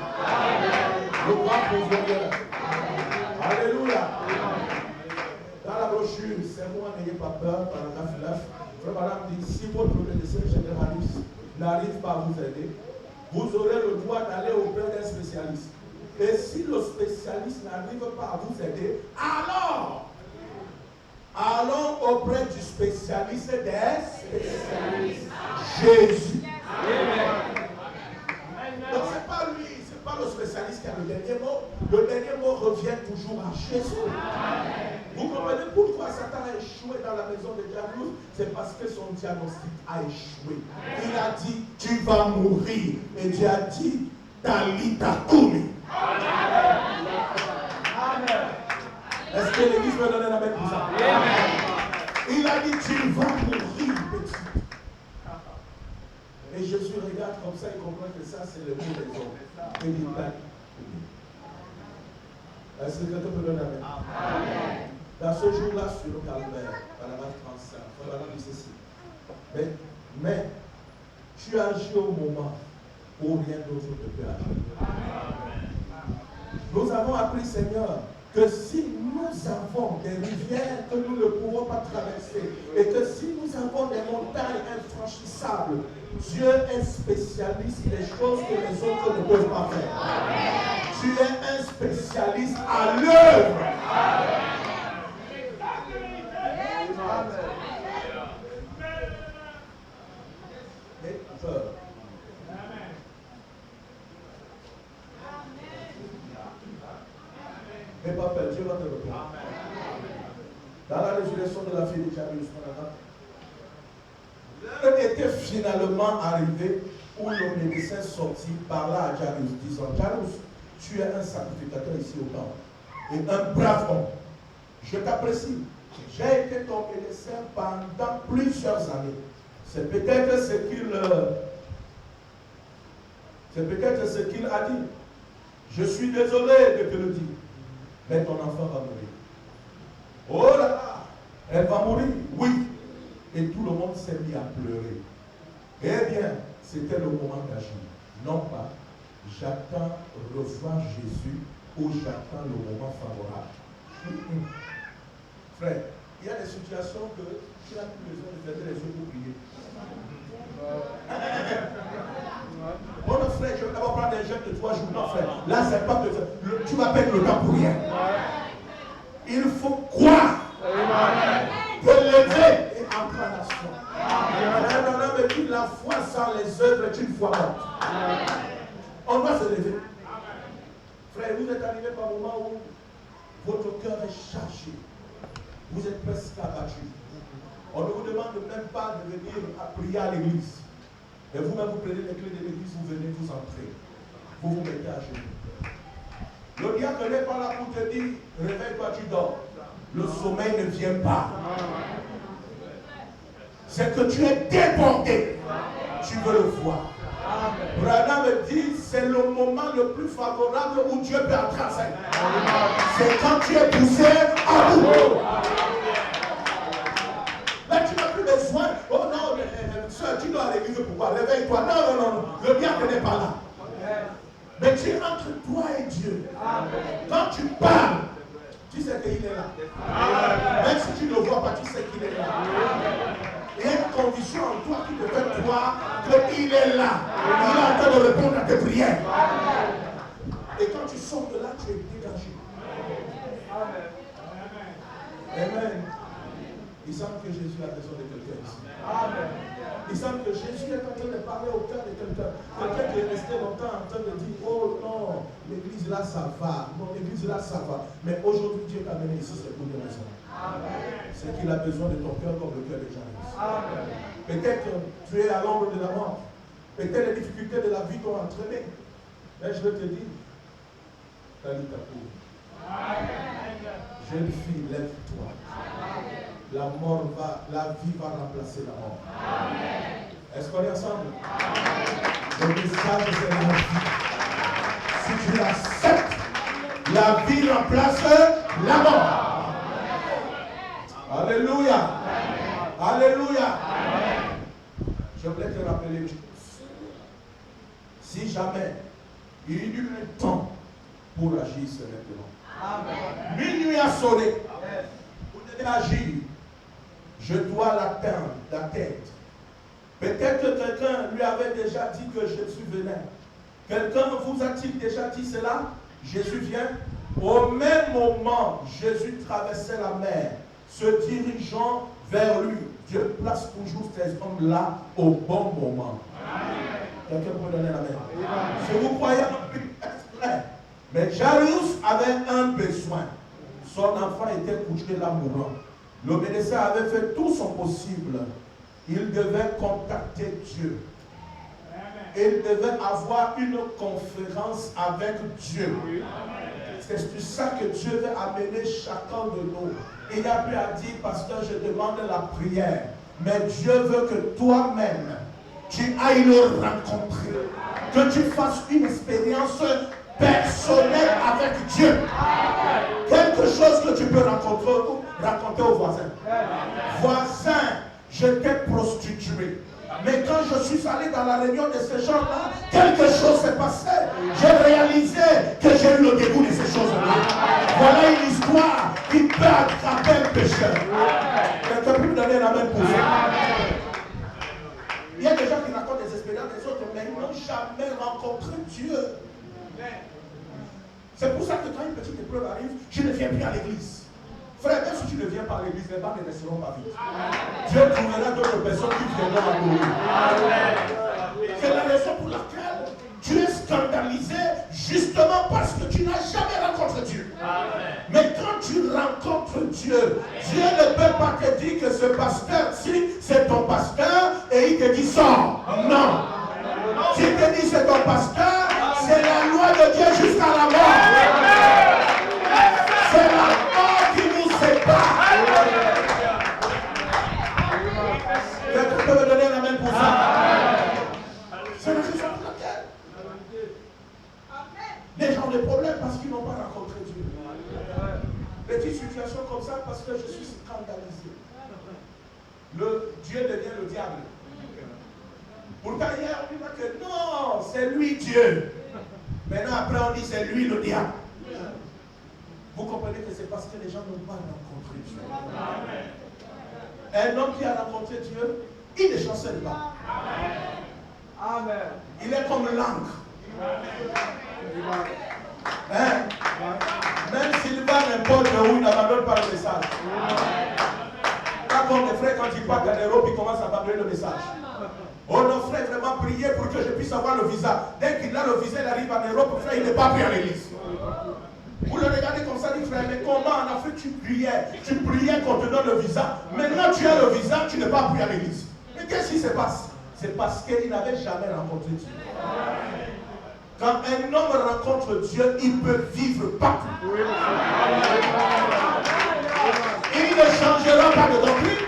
C: Le grand pourvoyeur. Alléluia. Dans la brochure, c'est moi, n'ayez pas peur, paragraphe 9. Madame dit, si votre médecin généraliste n'arrive pas à vous aider, vous aurez le droit d'aller auprès d'un spécialiste. Et si le spécialiste n'arrive pas à vous aider, alors, allons auprès du spécialiste des spécialistes. Jésus. Donc ce n'est pas lui, ce n'est pas le spécialiste qui a le dernier mot. Le dernier mot revient toujours à Jésus. Vous comprenez pourquoi Satan a échoué dans la maison de Jairus? C'est parce que son diagnostic a échoué. Il a dit, tu vas mourir. Et Dieu a dit, Talita Kumi. Est-ce que l'église peut donner la main pour ça? Il a dit, tu vas mourir, petit. Et Jésus regarde comme ça, il comprend que ça, c'est le mot des hommes. Et il dit, est-ce que quelqu'un peut donner la main? Amen. Dans ce jour-là, sur le calvaire, paragraphe 35, voilà dit ceci. Mais tu agis au moment où rien d'autre ne peut agir. Nous avons appris, Seigneur, que si nous avons des rivières que nous ne pouvons pas traverser, et que si nous avons des montagnes infranchissables, Dieu est spécialiste des choses que les autres ne peuvent pas faire. Tu es un spécialiste à l'œuvre.
A: peur. N'aie pas peur, Dieu va te répondre. Dans la résurrection de la fille de Jairus, l'heure était finalement arrivé où le médecin sortit parla à Jairus, disant: Jairus, tu es un sacrificateur ici au temple et un brave homme. Je t'apprécie. J'ai été ton médecin pendant plusieurs années. C'est peut-être ce qu'il a dit. Je suis désolé de te le dire, mais ton enfant va mourir. Oh là là, elle va mourir, oui. Et tout le monde s'est mis à pleurer. Eh bien, c'était le moment d'agir. Non pas, j'attends revoir Jésus ou j'attends le moment favorable. Frère, il y a des situations que tu n'as plus besoin de fermer les yeux pour prier. Bon frère, je vais d'abord prendre des jeunes de 3 jours. Non frère, là c'est pas besoin. Tu vas perdre le temps pour rien. Il faut croire, te lever et entrer en action. Un homme dit la foi sans les œuvres est une foi morte. On doit se lever. Frère, vous êtes arrivé par un moment où votre cœur est chargé. Vous êtes presque abattu. On ne vous demande même pas de venir à prier à l'église. Et vous-même, vous prenez les clés de l'église, vous venez, vous entrez. Vous vous mettez à genoux. Le diable n'est pas là pour te dire, réveille-toi, tu dors. Le sommeil ne vient pas. C'est que tu es débordé. Tu veux le voir. Branham me dit, c'est le moment le plus favorable où Dieu peut entrer en scène. C'est quand tu es poussé à bout. Là, tu n'as plus besoin. Oh non, soeur, tu dois à l'église, pourquoi? Réveille-toi. Non. Le diable n'est pas là. Mais tu es entre toi et Dieu. Quand tu parles, tu sais qu'il est là. Même si tu ne le vois pas, tu sais qu'il est là. Il y a une condition en toi qui te fait croire qu'il est là. Il est en train de répondre à tes prières. Et quand tu sors de là, tu es dégagé. Amen. Il semble que Jésus a besoin de quelqu'un ici. Il semble que Jésus est en train de parler au cœur de quelqu'un. Quelqu'un qui est resté longtemps en train de dire: oh non, l'église là ça va. Non, l'église là ça va. Mais aujourd'hui, Dieu t'a amené ici, c'est pour une raison. C'est qu'il a besoin de ton cœur comme le cœur de Jairus. Peut-être que tu es à l'ombre de la mort. Peut-être les difficultés de la vie t'ont entraîné. Mais je veux te dire, Talita Koum. Jeune fille, lève-toi. La vie va remplacer la mort. Est-ce qu'on est ensemble? Le message c'est la vie. Si tu l'acceptes, la vie remplace la mort. Alléluia. Alléluia. Je voulais te rappeler une chose. Si jamais il y eut un temps pour agir, c'est maintenant. Minuit a sonné. Vous devez agir. Je dois l'atteindre, la tête. Peut-être que quelqu'un lui avait déjà dit que Jésus venait. Quelqu'un vous a-t-il déjà dit cela? Jésus vient. Au même moment, Jésus traversait la mer, se dirigeant vers lui. Dieu place toujours ces hommes-là au bon moment. Quelqu'un peut donner la main. Si vous croyez en plus exprès. Mais Jairus avait un besoin. Son enfant était couché là mourant. Le médecin avait fait tout son possible. Il devait contacter Dieu. Il devait avoir une conférence avec Dieu. C'est pour ça que Dieu veut amener chacun de nous. Il n'y a plus à dire, pasteur, je demande la prière. Mais Dieu veut que toi-même, tu ailles le rencontrer. Que tu fasses une expérience personnelle avec Dieu. Quelque chose que tu peux raconter aux voisins. Voisin, j'étais prostitué. Mais quand je suis allé dans la réunion de ces gens-là, quelque chose s'est passé. J'ai réalisé que j'ai eu le dégoût de ces choses-là. Voilà une histoire qui peut attraper un pécheur. Quelqu'un peut me donner la même position. Il y a des gens qui racontent des expériences des autres, mais ils n'ont jamais rencontré Dieu. C'est pour ça que quand une petite épreuve arrive, je ne viens plus à l'église. Frère, même si tu ne viens pas à l'église, les bancs ne resteront pas vides. Dieu trouvera d'autres personnes qui viendront à nous.
C: C'est la raison pour laquelle tu es scandalisé, justement parce que tu n'as jamais rencontré Dieu. Mais quand tu rencontres Dieu, Dieu ne peut pas te dire que ce pasteur-ci, c'est ton pasteur et il te dit sors. Non. S'il te dit c'est ton pasteur, c'est la loi de Dieu jusqu'à la mort. C'est la mort qui nous sépare. Quelqu'un peut me donner un amen pour ça? C'est la raison pour laquelle les gens ont des problèmes parce qu'ils n'ont pas rencontré Dieu. Petite situation comme ça parce que je suis scandalisé. Le Dieu devient le diable. Pourtant hier on dit que non, c'est lui Dieu. Maintenant après on dit c'est lui le diable. Vous comprenez que c'est parce que les gens n'ont pas rencontré Dieu. Un homme qui a rencontré Dieu, il ne chancelle pas.
B: Amen.
C: Il est comme l'encre. Hein? Même s'il va n'importe où, il n'abandonne pas le message. Pas comme les frères quand ils partent en Europe, ils commencent à abandonner le message. Oh non, frère, vraiment prier pour que je puisse avoir le visa. Dès qu'il a le visa, il arrive en Europe, frère, il n'est pas pris à l'église. Vous le regardez comme ça, dit frère, mais comment en Afrique tu priais? Tu priais qu'on te donne le visa. Maintenant tu as le visa, tu n'es pas pris à l'église. Mais qu'est-ce qui se passe? C'est parce qu'il n'avait jamais rencontré Dieu. Quand un homme rencontre Dieu, il peut vivre partout. Il ne changera pas de doctrine.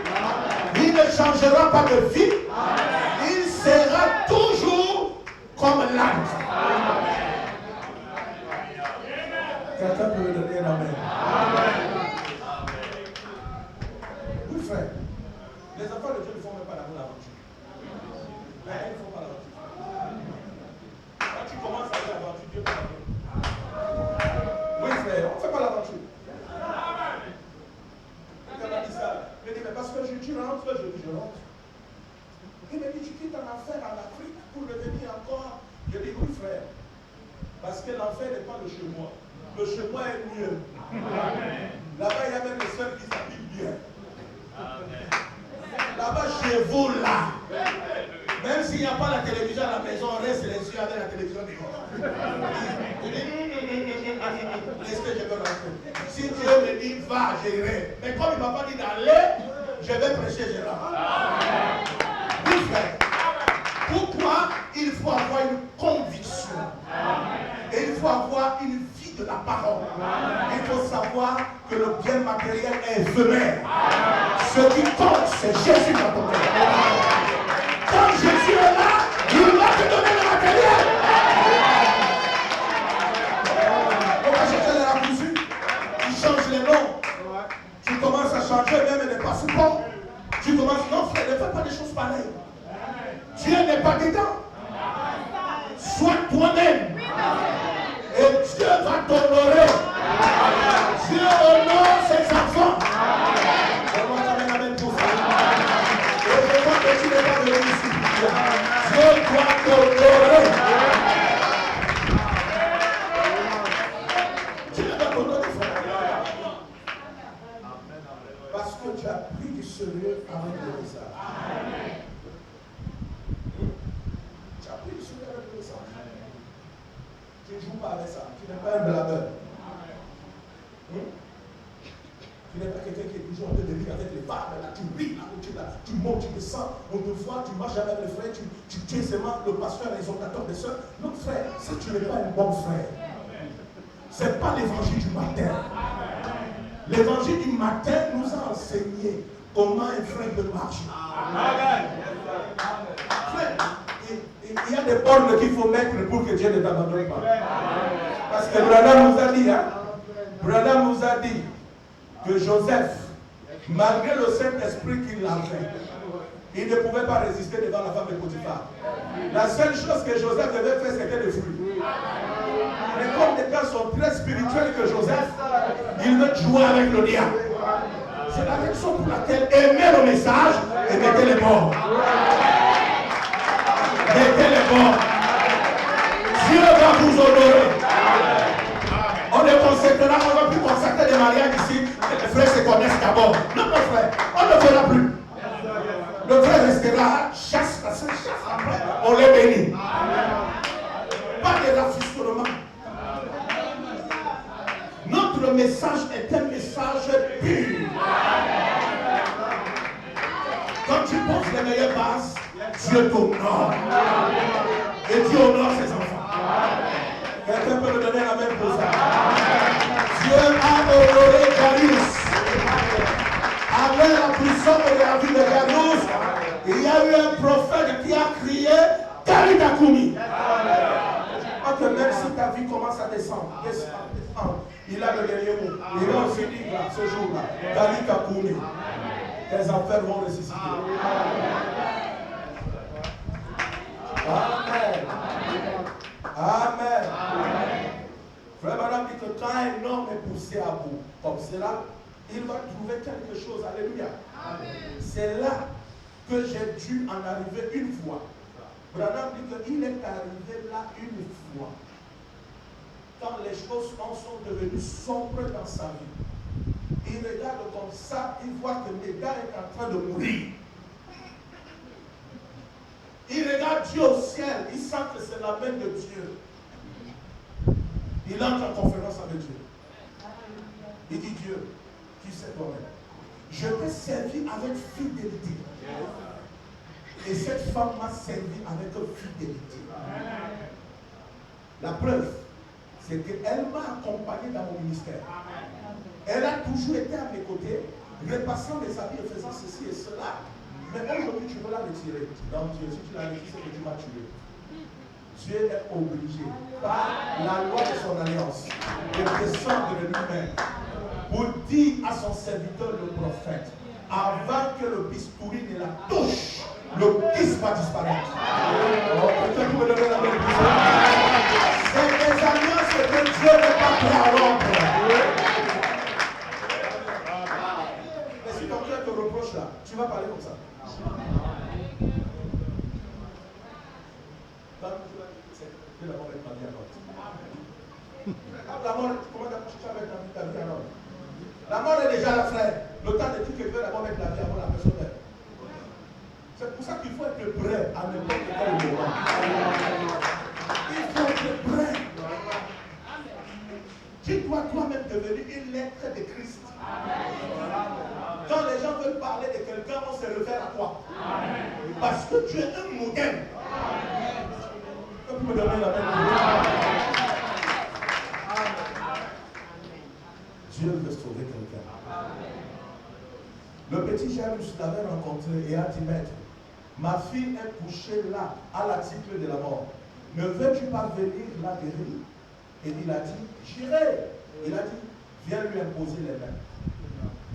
C: Il ne changera pas de vie. Il sera toujours comme l'âne. Quelqu'un peut me donner un amen. Oui, frère. Les enfants de Dieu ne font même pas la bonne aventure. Mais ils ne font pas l'aventure. Quand tu commences à faire l'aventure, Dieu peut la faire. Oui, frère, on ne fait pas l'aventure. Quelqu'un m'a dit ça. Il me dit, mais parce que tu rentres, je dis, je rentre. Il me dit, tu quittes ton affaire en Afrique pour revenir encore. Je dis, oui, frère. Parce que l'enfer n'est pas le chez moi. Le chez moi est mieux. Là-bas, il y a même les sœurs qui s'habillent bien. Là-bas, chez vous, là. Même s'il n'y a pas la télévision à la maison, on reste les yeux avec la télévision dehors. Je dis, est-ce que je veux rentrer? Si Dieu me dit, va, j'irai. Mais comme il ne m'a pas dit d'aller, je vais prêcher, je rentre. Oui, frère. Pourquoi il faut avoir une conviction? Et il faut avoir une vie de la parole. Il faut savoir que le bien matériel est éphémère. Ce qui compte, c'est Jésus dans ton cœur. Quand Jésus est là, il va te donner le matériel. On va chercher les raccourcis. Tu changes les noms. Tu commences à changer même les passeports. Tu commences, non frère, ne fais pas des choses pareilles. Dieu n'est pas dedans. Sois toi-même. Et Dieu va t'honorer. Dieu honore ses enfants. Donne-moi ta main, amen pour ça. Et je vois que tu n'es pas venu ici. Dieu doit t'honorer. Dieu doit t'honorer, frère. Parce que tu as pris du sérieux avec le message. Tu as pris du sérieux avec le message. Tu ne joues pas avec ça. Tu n'es pas un blabeur. Tu n'es pas quelqu'un qui est toujours en train de rire avec les femmes. Là, tu ris, là, tu montes, tu descends. On te voit, tu marches avec les frères. Tu es seulement le pasteur, l'exhortateur des soeurs. Non, frère, ça, tu n'es pas un bon frère. Ce n'est pas l'évangile du matin. L'évangile du matin nous a enseigné comment un frère peut marcher. Frère, il y a des bornes qu'il faut mettre pour que Dieu ne t'abandonne pas. Parce que Branham nous a dit, Branham nous a dit que Joseph, malgré le Saint-Esprit qu'il avait, il ne pouvait pas résister devant la femme de Potiphar. La seule chose que Joseph devait faire, c'était de fuir. Mais comme les gars sont très spirituels que Joseph, il veut jouer avec le diable. C'est la raison pour laquelle aimer le message et mettez les morts. Mettez les morts. Dieu va vous honorer. On ne consacrera, on ne va plus consacrer des mariages ici. Les frères se connaissent d'abord. Non, mon frère, on ne fera plus. Le frère restera chaste ça s'enchaîne après, on les bénit. Pas de rafistollement. Notre message est un message pur. Quand tu poses les meilleures bases, Dieu t'honore. Et Dieu honore ses enfants. Quelqu'un peut me donner la même pour ça. Dieu a honoré Darius. Avec la puissance de la vie de Darius, il y a eu un prophète qui a crié David Akoumi. Que même si ta vie commence à descendre, il a le dernier mot. Il va aussi dire là, ce jour-là, David Akoumi, tes affaires vont ressusciter. Amen. Amen. Frère Madame dit que quand un homme est poussé à bout, comme cela, il va trouver quelque chose. Alléluia. C'est là que j'ai dû en arriver une fois. Branham dit qu'il est arrivé là une fois. Quand les choses sont devenues sombres dans sa vie. Il regarde comme ça, il voit que le gars est en train de mourir. Il regarde Dieu au ciel, il sent que c'est la main de Dieu. Il entre en conférence avec Dieu. Il dit Dieu, tu sais toi-même, je t'ai servi avec fidélité. Et cette femme m'a servi avec fidélité. La preuve, c'est qu'elle m'a accompagné dans mon ministère. Elle a toujours été à mes côtés, repassant les habits et faisant ceci et cela. Mais aujourd'hui, tu veux la retirer. Donc, Dieu, si tu la retires, c'est que tu m'as tué. Dieu est obligé, par la loi de son alliance, de descendre de lui-même pour dire à son serviteur, le prophète, avant que le bistouri ne la touche, le kiss va disparaître. Oh, quelqu'un peut me donner la même chose. C'est des alliances que Dieu n'est pas prêt à rompre. Mais si ton cœur te reproche là, tu vas parler comme ça. Que la mort est ma vie à l'autre. La mort, comment tu vas mettre ta vie à l'autre? La mort est déjà là, frère. Le temps de dire que Dieu va mettre la vie avant la personne. C'est pour ça qu'il faut être prêt à n'importe quel moment. Il faut être prêt. Tu dois toi-même devenir une lettre de Christ. Quand les gens veulent parler de quelqu'un, on se réfère à toi. Parce que tu es un modèle. Me donner la même Dieu veut sauver quelqu'un. Le petit Jairus l'avait rencontré et a dit, maître, ma fille est couchée là, à l'article de la mort. Ne veux-tu pas venir la guérir? Et il a dit, j'irai. Il a dit, viens lui imposer les mains.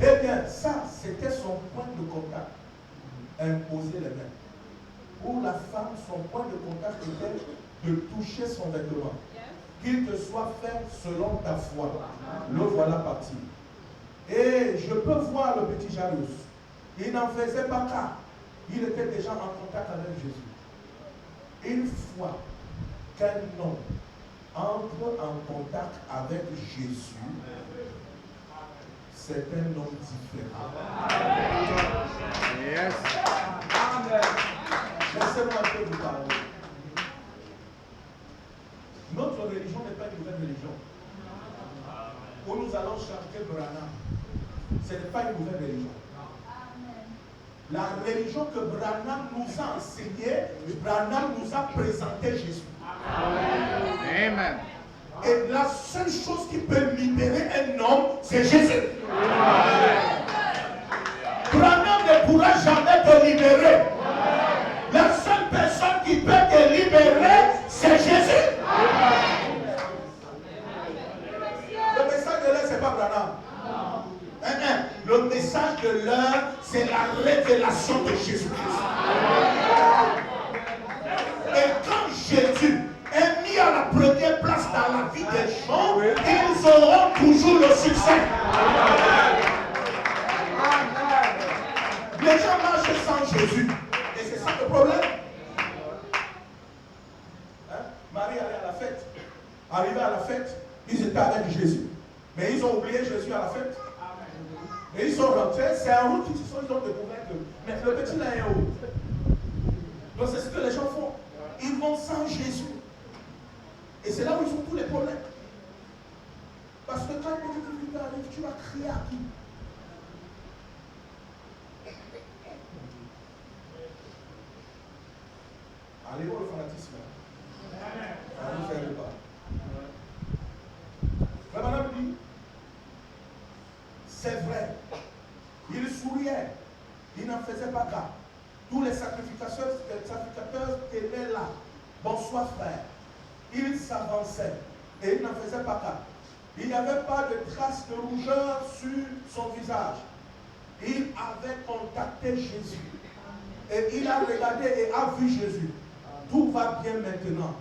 C: Eh bien, ça, c'était son point de contact. Imposer les mains. Pour la femme, son point de contact était de toucher son vêtement. Qu'il te soit fait selon ta foi. Le voilà parti. Et je peux voir le petit Jairus. Il n'en faisait pas cas. Il était déjà en contact avec Jésus. Une fois qu'un homme entre en contact avec Jésus, c'est un homme différent. Yes. Laissez-moi un peu vous parler. Notre religion n'est pas une nouvelle religion. Où nous allons chanter Branham. Ce n'est pas une nouvelle religion. La religion que Branham nous a enseignée, Branham nous a présenté Jésus. Amen. Et la seule chose qui peut libérer un homme, c'est Jésus. Branham ne pourra jamais te libérer. La seule personne qui peut te libérer, c'est Jésus. Le message de l'heure, ce n'est pas Branham. Le message de l'heure, c'est la révélation de Jésus-Christ. Et quand Jésus est mis à la première place dans la vie des gens, ils auront toujours le succès. Les gens marchent sans Jésus. Et c'est ça le problème. Marie allait à la fête. Arrivée à la fête, ils étaient avec Jésus. Mais ils ont oublié Jésus à la fête. Et ils sont rentrés, c'est en route qu'ils ont découvert que. Mais le petit là est où? Donc c'est ce que les gens font. Ils vont sans Jésus. Et c'est là où ils ont tous les problèmes. Parce que quand une petite difficulté arrive, tu vas crier à qui? Allez voir le fanatisme. Ça ne vous fait pas. Mais madame dit, c'est vrai. Il souriait. Il n'en faisait pas cas. Tous les sacrificateurs étaient là. Bonsoir frère. Il s'avançait et il n'en faisait pas cas. Il n'y avait pas de traces de rougeur sur son visage. Il avait contacté Jésus. Et il a regardé et a vu Jésus. Tout va bien maintenant.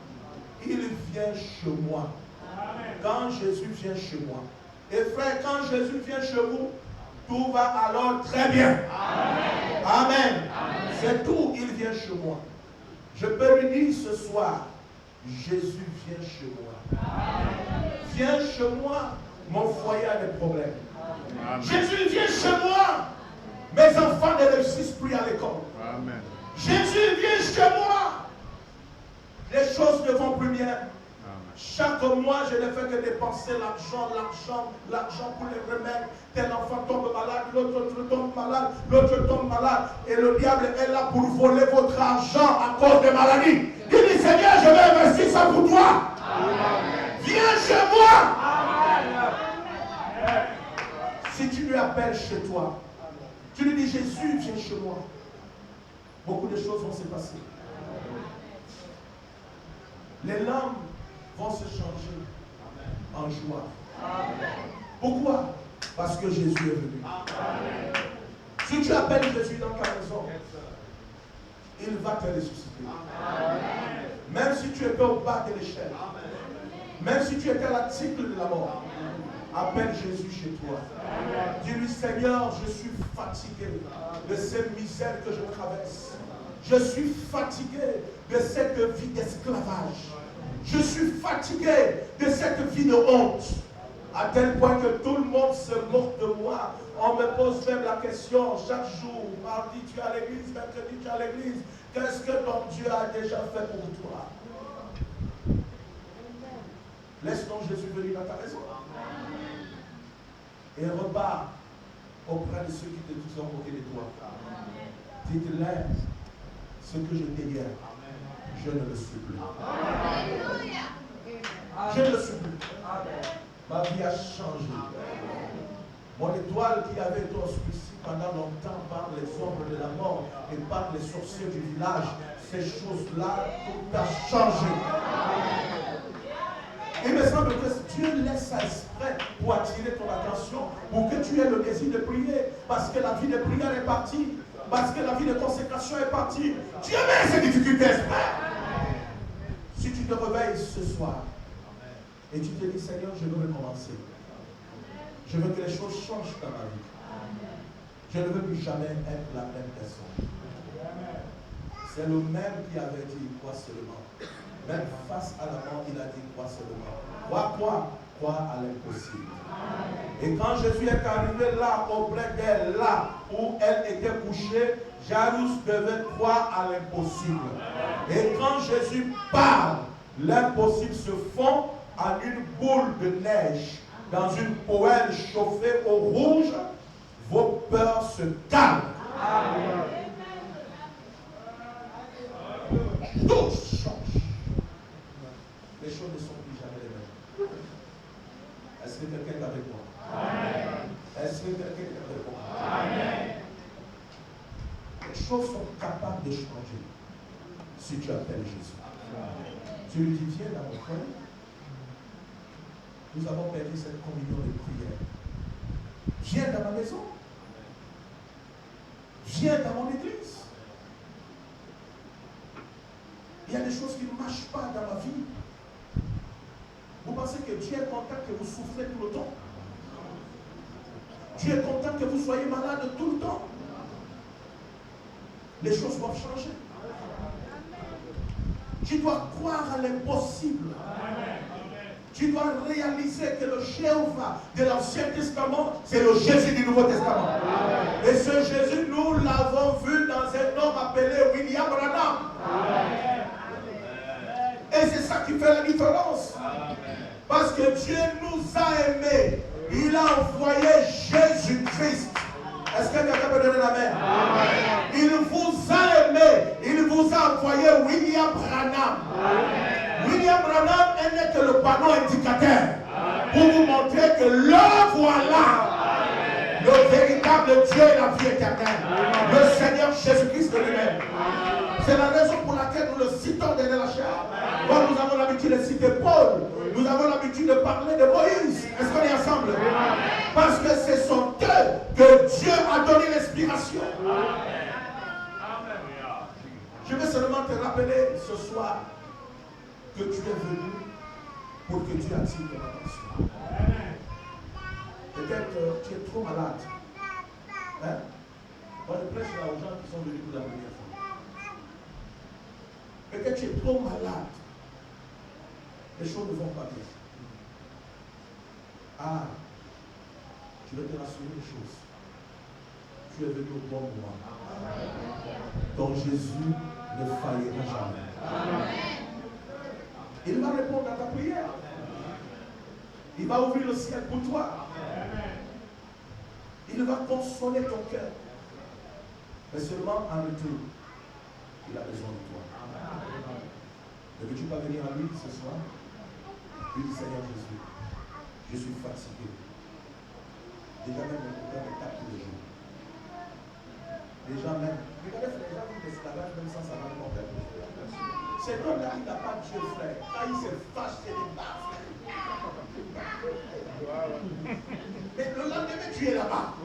C: Il vient chez moi. Quand Jésus vient chez moi. Et frère, quand Jésus vient chez vous, tout va alors très bien. Amen. Amen. C'est tout, il vient chez moi. Je peux lui dire ce soir, Jésus vient chez moi. Amen. Viens chez moi, mon foyer a des problèmes. Amen. Jésus vient chez moi, mes enfants ne réussissent plus à l'école. Amen. Jésus vient chez moi, les choses ne vont plus bien. Chaque mois, je ne fais que dépenser l'argent pour les remèdes. Tel enfant tombe malade, l'autre tombe malade, l'autre tombe malade. Et le diable est là pour voler votre argent à cause des maladies. Il dit, Seigneur, je vais investir ça pour toi. Amen. Viens chez moi. Amen. Si tu lui appelles chez toi, tu lui dis, Jésus, viens chez moi. Beaucoup de choses vont se passer. Les larmes vont se changer en joie. Amen. Pourquoi? Parce que Jésus est venu. Amen. Si tu appelles Jésus dans ta maison, il va te ressusciter. Amen. Même si tu étais au bas de l'échelle, même si tu étais à l'article de la mort, appelle Jésus chez toi. Dis-lui, Seigneur, je suis fatigué de cette misère que je traverse. Je suis fatigué de cette vie d'esclavage. Je suis fatigué de cette vie de honte. À tel point que tout le monde se moque de moi. On me pose même la question chaque jour. Mardi, tu es à l'église. Mercredi, tu es à l'église. Qu'est-ce que ton Dieu a déjà fait pour toi? Laisse donc Jésus venir dans ta maison. Et repars auprès de ceux qui te ont moqué de toi. Dites-leur ce que je t'ai dit. Je ne le suis plus. Je ne le suis plus. Ma vie a changé. Mon étoile qui avait été obscurcie pendant longtemps par les ombres de la mort et par les sorciers du village, ces choses-là, tout a changé. Il me semble que Dieu laisse ça exprès pour attirer ton attention, pour que tu aies le désir de prier, parce que la vie de prière est partie, parce que la vie de consécration est partie. Dieu met ces difficultés exprès. Si tu te réveilles ce soir et tu te dis, Seigneur, je veux recommencer. Je veux que les choses changent dans ma vie. Je ne veux plus jamais être la même personne. C'est le même qui avait dit, crois seulement. Même face à la mort, il a dit, crois seulement. Crois quoi? Crois à l'impossible. Et quand Jésus est arrivé là, auprès d'elle, là où elle était couchée, Jairus devait croire à l'impossible. Et quand Jésus parle, l'impossible se fond en une boule de neige dans une poêle chauffée au rouge. Vos peurs se calment. Tout change. Les choses ne sont plus jamais les mêmes. Est-ce que quelqu'un est avec moi? Est-ce que quelqu'un est avec moi? Les choses sont capables de changer si tu appelles Jésus. Tu lui dis, viens dans mon coin. Nous avons perdu cette communion de prière. Viens dans ma maison. Viens dans mon église. Il y a des choses qui ne marchent pas dans ma vie. Vous pensez que Dieu est content que vous souffrez tout le temps? Dieu est content que vous soyez malade tout le temps? Les choses doivent changer. Tu dois croire à l'impossible. Tu dois réaliser que le Jéhovah de l'Ancien Testament, c'est le Jésus du Nouveau Testament. Et ce Jésus, nous l'avons vu dans un homme appelé William Branham. ça qui fait la différence. Parce que Dieu nous a aimés. Il a envoyé Jésus-Christ. Est-ce que quelqu'un peut donner l'amen? Il vous a aimé. Il vous a envoyé William Branham. William Branham n'est que le panneau indicateur pour vous montrer que le voilà. Le véritable Dieu et la vie éternelle. Le Seigneur Jésus-Christ lui-même. C'est la raison pour laquelle nous le citons derrière la chair. Quand nous avons l'habitude de citer Paul, nous avons l'habitude de parler de Moïse. Est-ce qu'on est ensemble? Parce que ce sont eux que Dieu a donné l'inspiration. Je veux seulement te rappeler ce soir que tu es venu pour que Dieu attire ton attention. Peut-être tu es trop malade. Hein? Moi je prêche là aux gens qui sont venus pour la première fois. Peut-être tu es trop malade. Les choses ne vont pas bien. Ah, je vais te rassurer une chose. Tu es venu au bon moment. Donc Jésus ne faillira jamais. Il va répondre à ta prière. Il va ouvrir le ciel pour toi. Il va consoler ton cœur. Mais seulement en retour, il a besoin de toi. Ne veux-tu pas venir à lui ce soir? Lui dit, Seigneur Jésus, je suis fatigué. Déjà même mon cœur me tape tous les jours. Déjà même, regardez les gens qui l'esclavage même sans savoir le problème. C'est l'homme-là qui n'a pas Dieu, frère. Quand il se fâche, c'est des bas, frère. Mais le lendemain, tu es là-bas.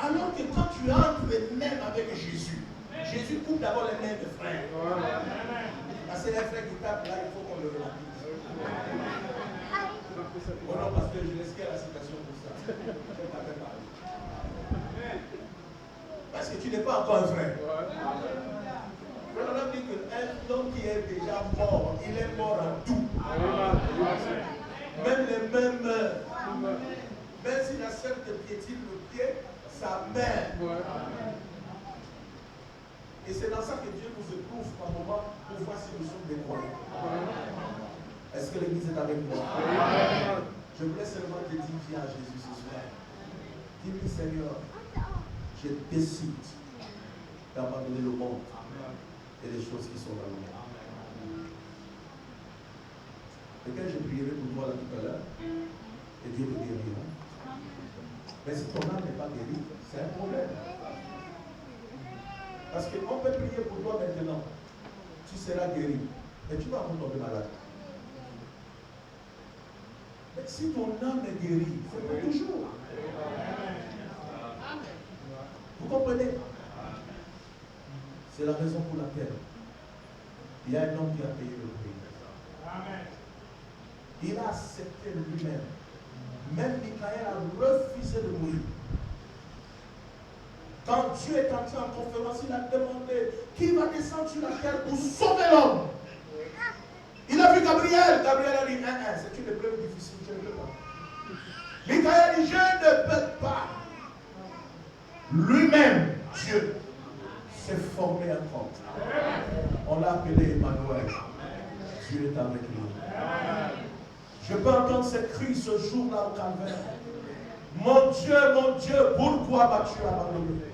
C: Alors que quand tu entres même avec Jésus, Jésus coupe d'abord les mains de frère. Parce que les frères qui tapent là, il faut qu'on le relative. Oh non, parce que je risquais la citation pour ça. Je ne vais pas te parler. Parce que tu n'es pas encore un frère. On a dit qu'un homme qui est déjà mort, il est mort en tout. Même les mêmes meurent. Même si la sœur te piétine le pied, ça meurt. Et c'est dans ça que Dieu nous éprouve par moment pour voir si nous sommes des croyants. Est-ce que l'église est avec moi? Je voulais seulement te dire, viens à Jésus ce soir. Dis-lui, Seigneur, je décide d'abandonner le monde et les choses qui sont dans le monde. Et quand je prierai pour toi là tout à l'heure, et Dieu te guérira. Mais si ton âme n'est pas guérie, c'est un problème. Parce qu'on peut prier pour toi maintenant. Tu seras guéri. Mais tu vas encore tomber malade. Mais si ton âme est guérie, c'est pour toujours. Vous comprenez? C'est la raison pour laquelle il y a un homme qui a payé le prix. Il a accepté lui-même. Même Michael a refusé de mourir. Quand Dieu est entré en conférence, il a demandé qui va descendre sur la terre pour sauver l'homme. Il a vu Gabriel. Gabriel a dit, c'est une épreuve difficile, je ne peux pas. Michael dit, je ne peux pas. Lui-même, Dieu, s'est formé un corps. On l'a appelé Emmanuel. Dieu est avec lui. Je peux entendre cette cri ce jour-là au calvaire. Mon Dieu, pourquoi m'as-tu abandonné?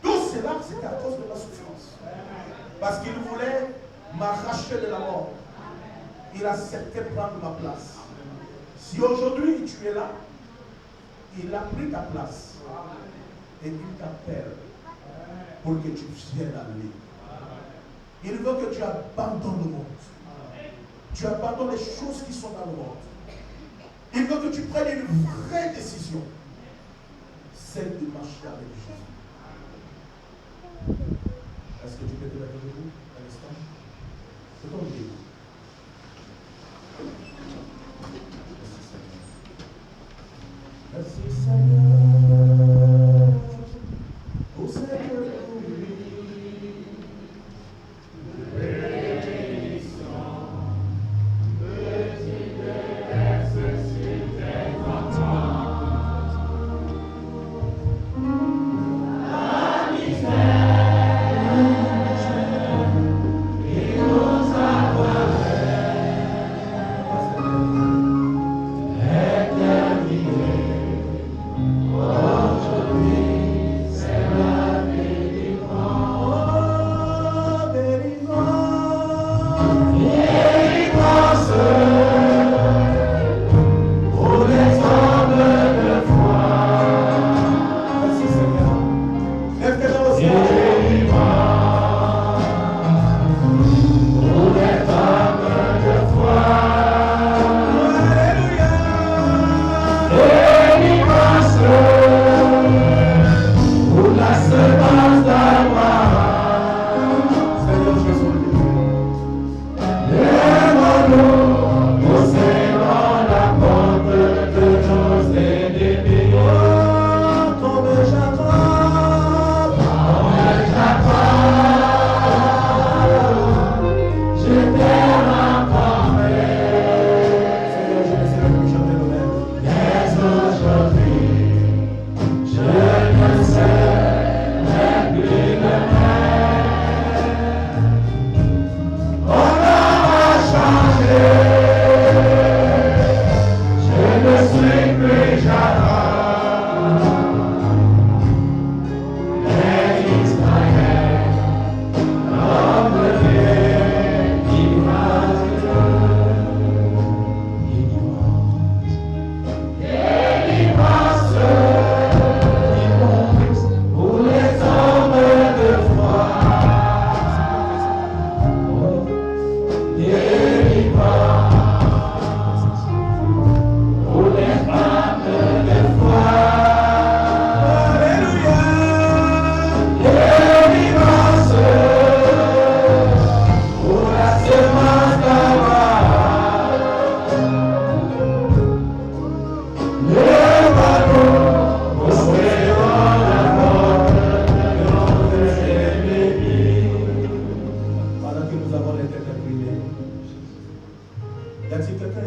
C: Tout cela, c'était à cause de ma souffrance. Parce qu'il voulait m'arracher de la mort. Il acceptait prendre ma place. Si aujourd'hui tu es là, il a pris ta place. Et il t'appelle pour que tu viennes à lui. Il veut que tu abandonnes le monde. Tu abandonnes les choses qui sont dans le monde. Il veut que tu prennes une vraie décision. Celle de marcher avec Jésus. Est-ce que tu peux te mettre debout un instant? C'est ton Dieu. Merci Seigneur. Pour cette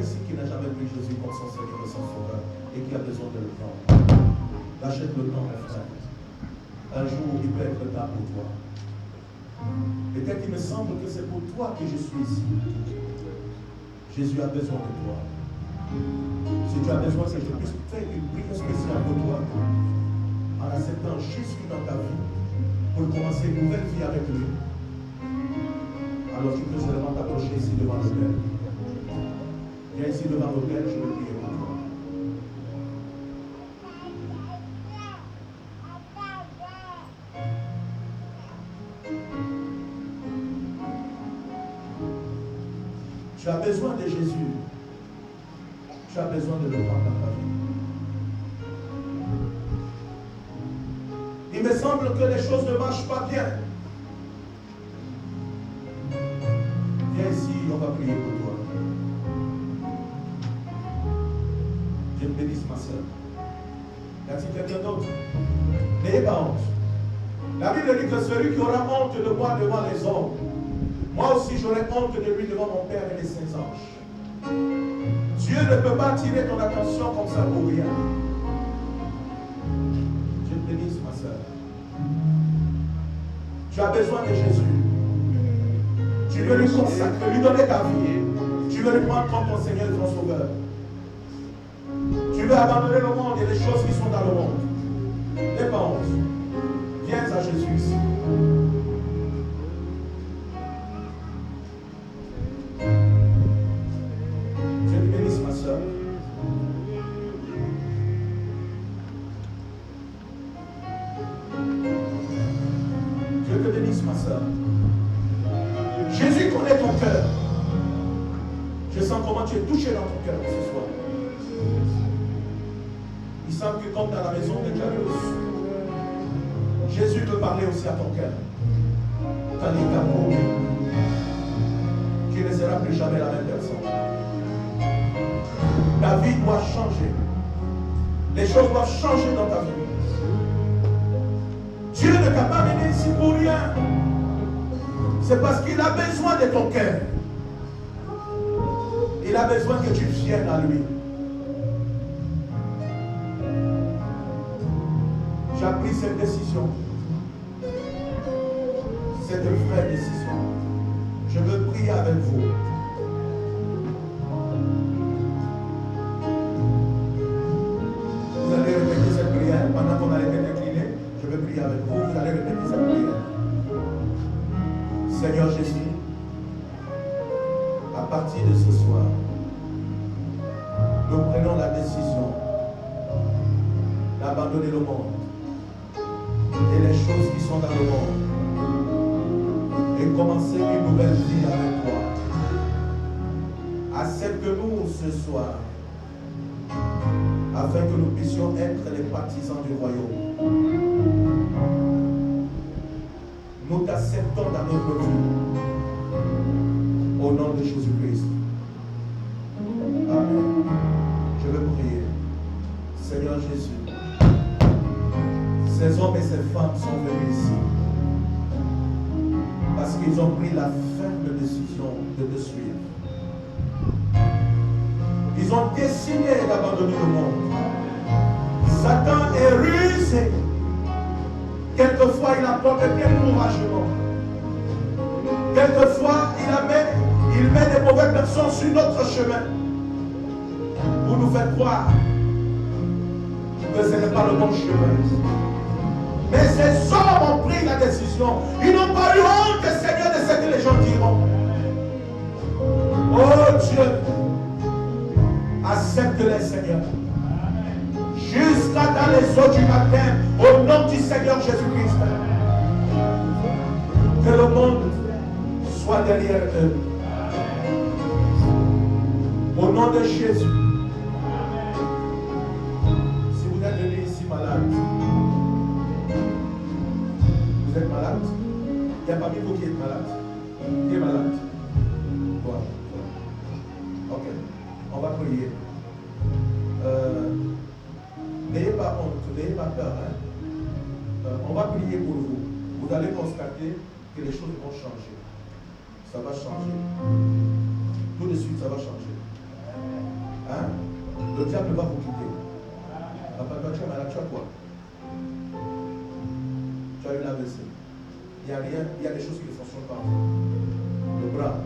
C: ici qui n'a jamais pris Jésus comme son Seigneur et son Sauveur et qui a besoin de le prendre? Lâche le temps, mon frère. Un jour, il peut être tard pour toi. Peut-être qu'il me semble que c'est pour toi que je suis ici. Jésus a besoin de toi. Si tu as besoin que je puisse faire une prière spéciale pour toi, en acceptant Jésus dans ta vie, pour commencer une nouvelle vie avec lui, alors tu peux seulement t'approcher ici devant l'autel. Viens ici devant l'autel, je vais prier pour toi. Tu as besoin de Jésus. Tu as besoin de le prendre dans ta vie. Il me semble que les choses ne marchent pas bien. Viens ici, on va prier pour toi. Dieu te bénisse, ma soeur. Y a-t-il quelqu'un d'autre? N'ayez pas honte. La Bible dit que celui qui aura honte de moi devant les hommes, moi aussi j'aurai honte de lui devant mon Père et les saints anges. Dieu ne peut pas attirer ton attention comme ça pour rien. Dieu te bénisse, ma soeur. Tu as besoin de Jésus. Tu veux lui consacrer, lui donner ta vie. Tu veux lui prendre comme ton Seigneur et ton Sauveur. Tu veux abandonner le monde et les choses qui sont dans le monde. N'aie pas honte. Viens à Jésus ici. Dieu te bénisse, ma soeur. Dieu te bénisse, ma soeur. Jésus connaît ton cœur. Je sens comment tu es touché dans ton cœur ce soir. Il semble que comme dans la maison de Jairus, Jésus peut parler aussi à ton cœur. Tu ne seras plus jamais la même personne. Ta vie doit changer. Les choses doivent changer dans ta vie. Dieu ne t'a pas mené ici pour rien. C'est parce qu'il a besoin de ton cœur. Il a besoin que tu viennes à lui. Tu as pris cette décision. C'est une vraie décision. Je veux prier avec vous. Vous allez répéter cette prière pendant qu'on a été incliné. Je veux prier avec vous. Vous allez répéter cette prière. Seigneur Jésus, à partir de ce soir, nous prenons la décision d'abandonner le monde et les choses qui sont dans le monde et commencer une nouvelle vie avec toi. Accepte-nous ce soir afin que nous puissions être les partisans du royaume. Nous t'acceptons dans notre vie. Au nom de Jésus-Christ. Amen. Je veux prier. Seigneur Jésus, ces hommes et ces femmes sont venus ici parce qu'ils ont pris la ferme décision de te suivre. Ils ont décidé d'abandonner le monde. Satan est rusé. Quelquefois, il apporte des découragements. Quelquefois, il met des mauvaises personnes sur notre chemin pour nous faire croire que ce n'est pas le bon chemin. Mais ces hommes ont pris la décision. Ils n'ont pas eu honte, Seigneur, de ce que les gens diront. Oh Dieu, accepte-les, Seigneur. Jusqu'à dans les eaux du matin, au nom du Seigneur Jésus-Christ. Que le monde soit derrière eux. Au nom de Jésus. Si vous êtes venu ici malade, vous êtes malade, il n'y a pas parmi vous qui êtes malade. Qui est malade? Toi. Ok. On va prier. N'ayez pas honte, n'ayez pas peur. Hein? On va prier pour vous. Vous allez constater que les choses vont changer. Ça va changer. Tout de suite, ça va changer. Hein? Le diable va vous quitter. Papa, toi, tu es malade, tu as quoi? Tu as une AVC. Il y a rien, il y a des choses qui ne fonctionnent pas. Le bras.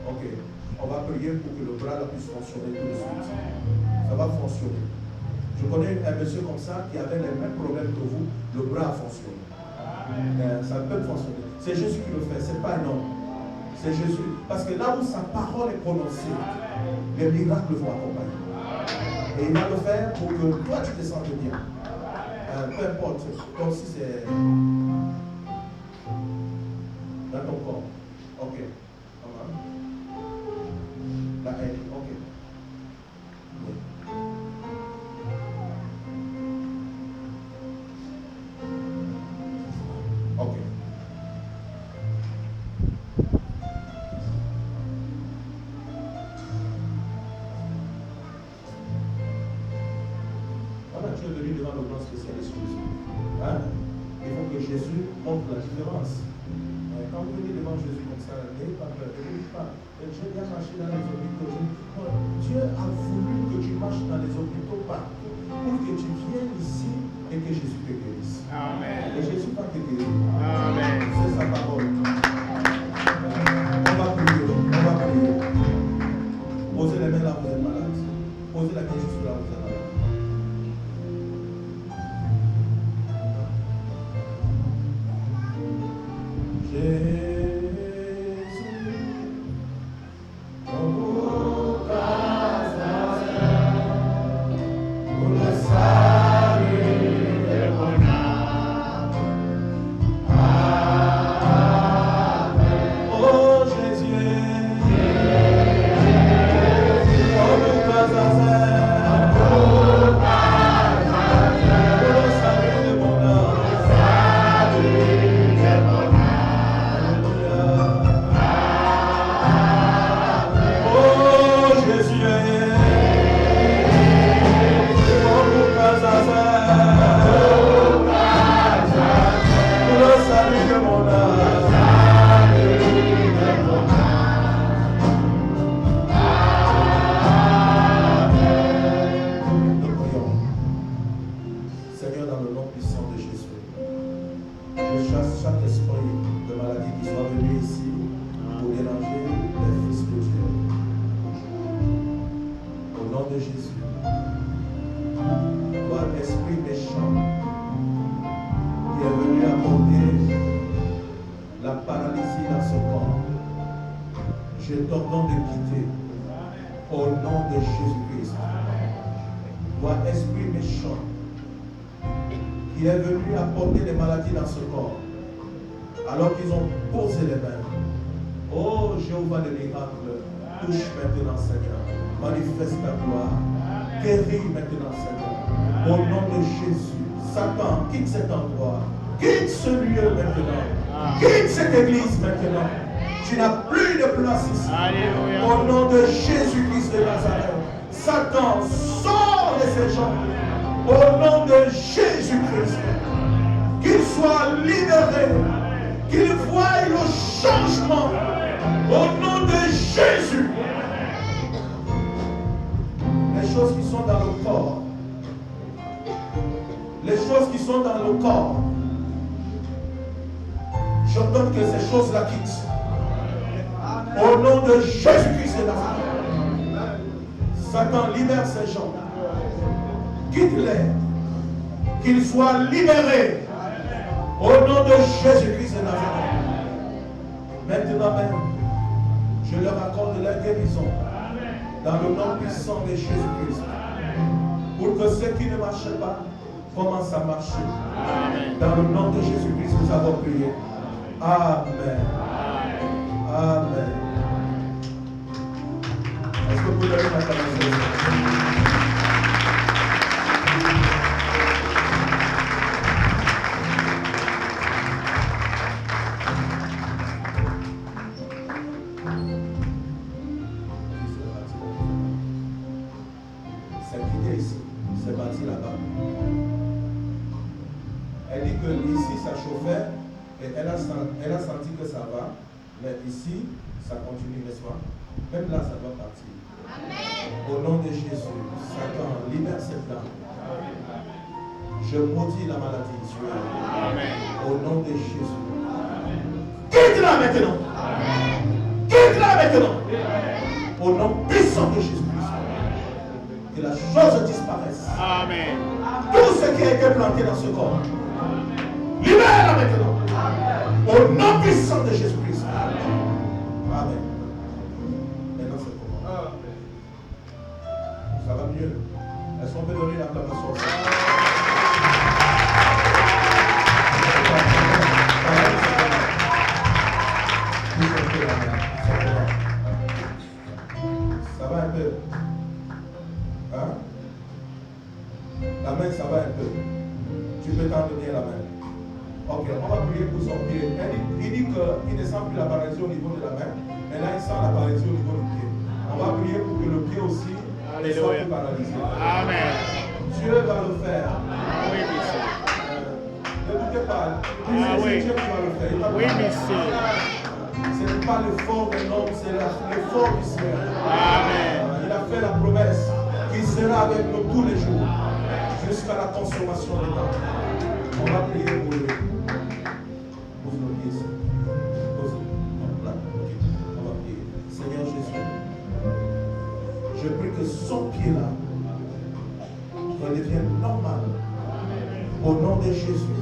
C: Ok. On va prier pour que le bras là puisse fonctionner tout de suite. Ça va fonctionner. Je connais un monsieur comme ça qui avait les mêmes problèmes que vous. Le bras a fonctionné. Ça peut fonctionner. C'est Jésus qui le fait, ce n'est pas un homme. C'est Jésus. Parce que là où sa parole est prononcée, les miracles vont accompagner. Et il va le faire pour que toi tu te sentes bien. Peu importe, comme si c'est dans ton corps. Ok. La haine, ok. Oui. Ok. Voilà, tu es venu devant le grand spécialiste Jésus. Hein? Il faut que Jésus montre la différence. Quand vous venez devant Jésus comme ça, n'ayez pas peur, ne dites pas, j'ai bien marché dans les hôpitaux. Dieu a voulu que tu marches dans les hôpitaux partout pour que tu viennes ici et que Jésus te guérisse. Amen. Et Jésus va te guérir. Amen. C'est sa parole. On va prier, on va prier. Posez les mains là où vous êtes malade. Posez la main juste là où vous êtes malade. Quitte cet endroit, quitte ce lieu maintenant, quitte cette église maintenant. Tu n'as plus de place ici. Alléluia. Au nom de Jésus-Christ de Nazareth, Satan sort de ces gens. Au nom de Jésus-Christ, qu'il soit libéré, qu'il voie le changement. Au nom de Jésus. Les choses qui sont dans le corps. Les choses qui sont dans le corps, j'ordonne que ces choses-là quittent. Au nom de Jésus-Christ de Nazareth. Satan, libère ces gens. Quitte-les. Qu'ils soient libérés. Au nom de Jésus-Christ de Nazareth. Maintenant même, je leur accorde la guérison. Dans le nom puissant de Jésus-Christ. Pour que ceux qui ne marchent pas commence à marcher. Amen. Dans le nom de Jésus-Christ, nous avons prié. Amen. Amen. Est-ce que vous avez ma connaissance? C'est quitté ici. C'est parti là-bas. Elle dit que ici ça chauffait et elle a senti que ça va.
A: Mais ici, ça continue, n'est-ce pas? Même là, ça doit partir. Au nom de Jésus, Satan, libère cette dame. Je maudis la maladie sur elle. Au nom de Jésus.
C: Quitte-la maintenant. Quitte-la maintenant. Au nom puissant de Jésus-Christ. Que la chose disparaisse.
D: Amen.
C: Tout ce qui a été planté dans ce corps. Libère-la maintenant. Au nom puissant de Jésus-Christ. Amen. Maintenant c'est comment? Ça va mieux. Est-ce qu'on peut donner l'acclamation au Seigneur? Ça va un peu. Hein? La main, ça va un peu. Tu peux t'en la main. Ok, on va prier pour son pied. Il dit qu'il ne sent plus la paralysie au niveau de la main. Mais là, il sent la paralysie au niveau du pied. On va prier pour que le pied aussi ne soit plus paralysé. Amen. Dieu va le faire.
D: Oui, monsieur.
C: Ne doutez pas.
D: Oui.
C: Dieu qui va le faire.
D: Oui, monsieur.
C: Ce n'est pas l'effort d'un homme, c'est l'effort du Seigneur.
D: Amen.
C: Il a fait la promesse qu'il sera avec nous tous les jours jusqu'à la consommation des temps. On va prier pour lui. Pose nos pieds ici. Pose. Là. Ok. On va prier. Seigneur Jésus, je prie que son pied-là redevienne normal. Au nom de Jésus.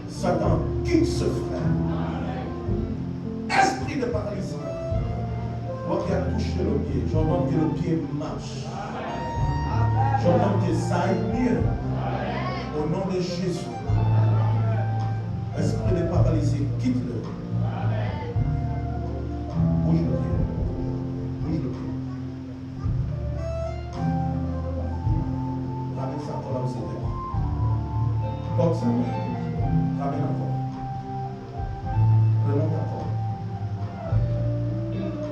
C: Satan, quitte ce frère. Esprit de paralysie. Moi qui a touché le pied, j'ordonne que le pied marche. J'ordonne que ça aille mieux. Au nom de Jésus. Esprit de paralysie, quitte-le. Bouge le pied. Bouge le pied. Ramène ça encore là où c'était. Porte sa main. Ramène encore. Remonte encore.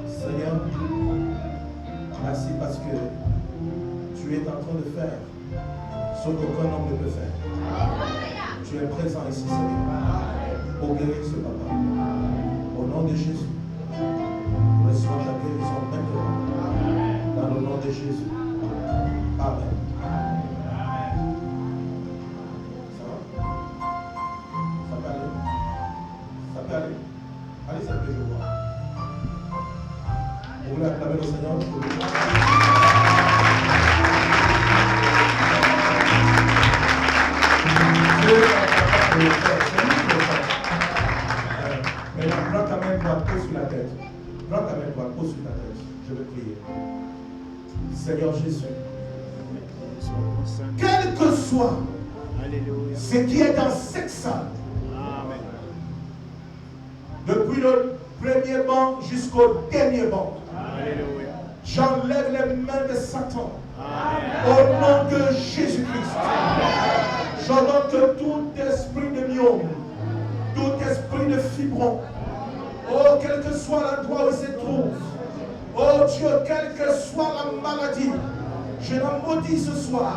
C: Seigneur, merci parce que tu es en train de faire ce qu'aucun homme ne peut faire. Tu es présent ici, Seigneur, pour guérir ce papa. Au nom de Jésus, reçois ta guérison maintenant. Dans le nom de Jésus. Amen. Ça va? Ça peut aller? Ça peut aller? Allez, ça peut, je vois. Vous voulez acclamer le Seigneur? Maintenant, prends ta main droite, pose sur la tête. Prends ta main droite, pose sur ta tête. Je vais prier. Seigneur Jésus, quel que soit ce qui est dans cette salle, depuis le premier banc jusqu'au dernier banc, j'enlève les mains de Satan. Au nom de Jésus-Christ, j'ordonne que tout esprit de myome, tout esprit de fibron, oh, quel que soit l'endroit où il se trouve, oh Dieu, quelle que soit la maladie, je la maudis ce soir.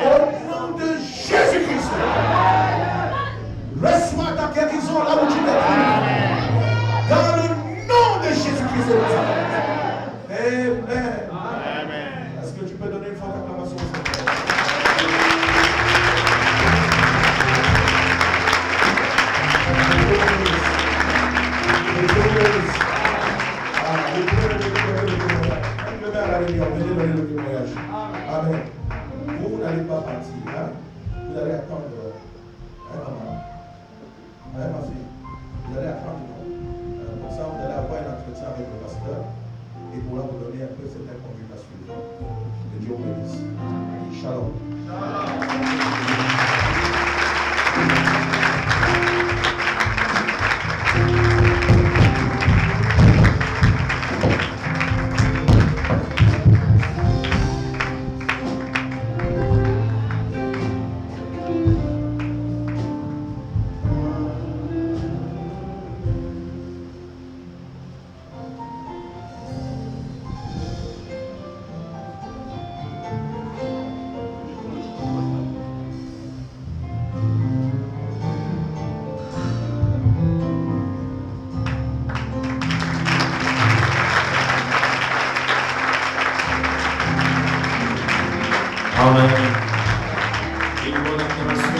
C: Au nom de Jésus-Christ, reçois ta guérison là où tu te trouves. Dans le nom de Jésus-Christ. Amen. Est-ce que tu peux donner une forte acclamation au Seigneur? Amen. Vous n'allez pas partir. Hein? Vous allez attendre. Hein, maman? Hein, ma fille? Vous allez attendre. Comme ça, vous allez avoir un entretien avec le pasteur. Et pour là vous donner un peu cette conduite à suivre. Que Dieu vous bénisse. Shalom. Amen. Une bonne acclamation.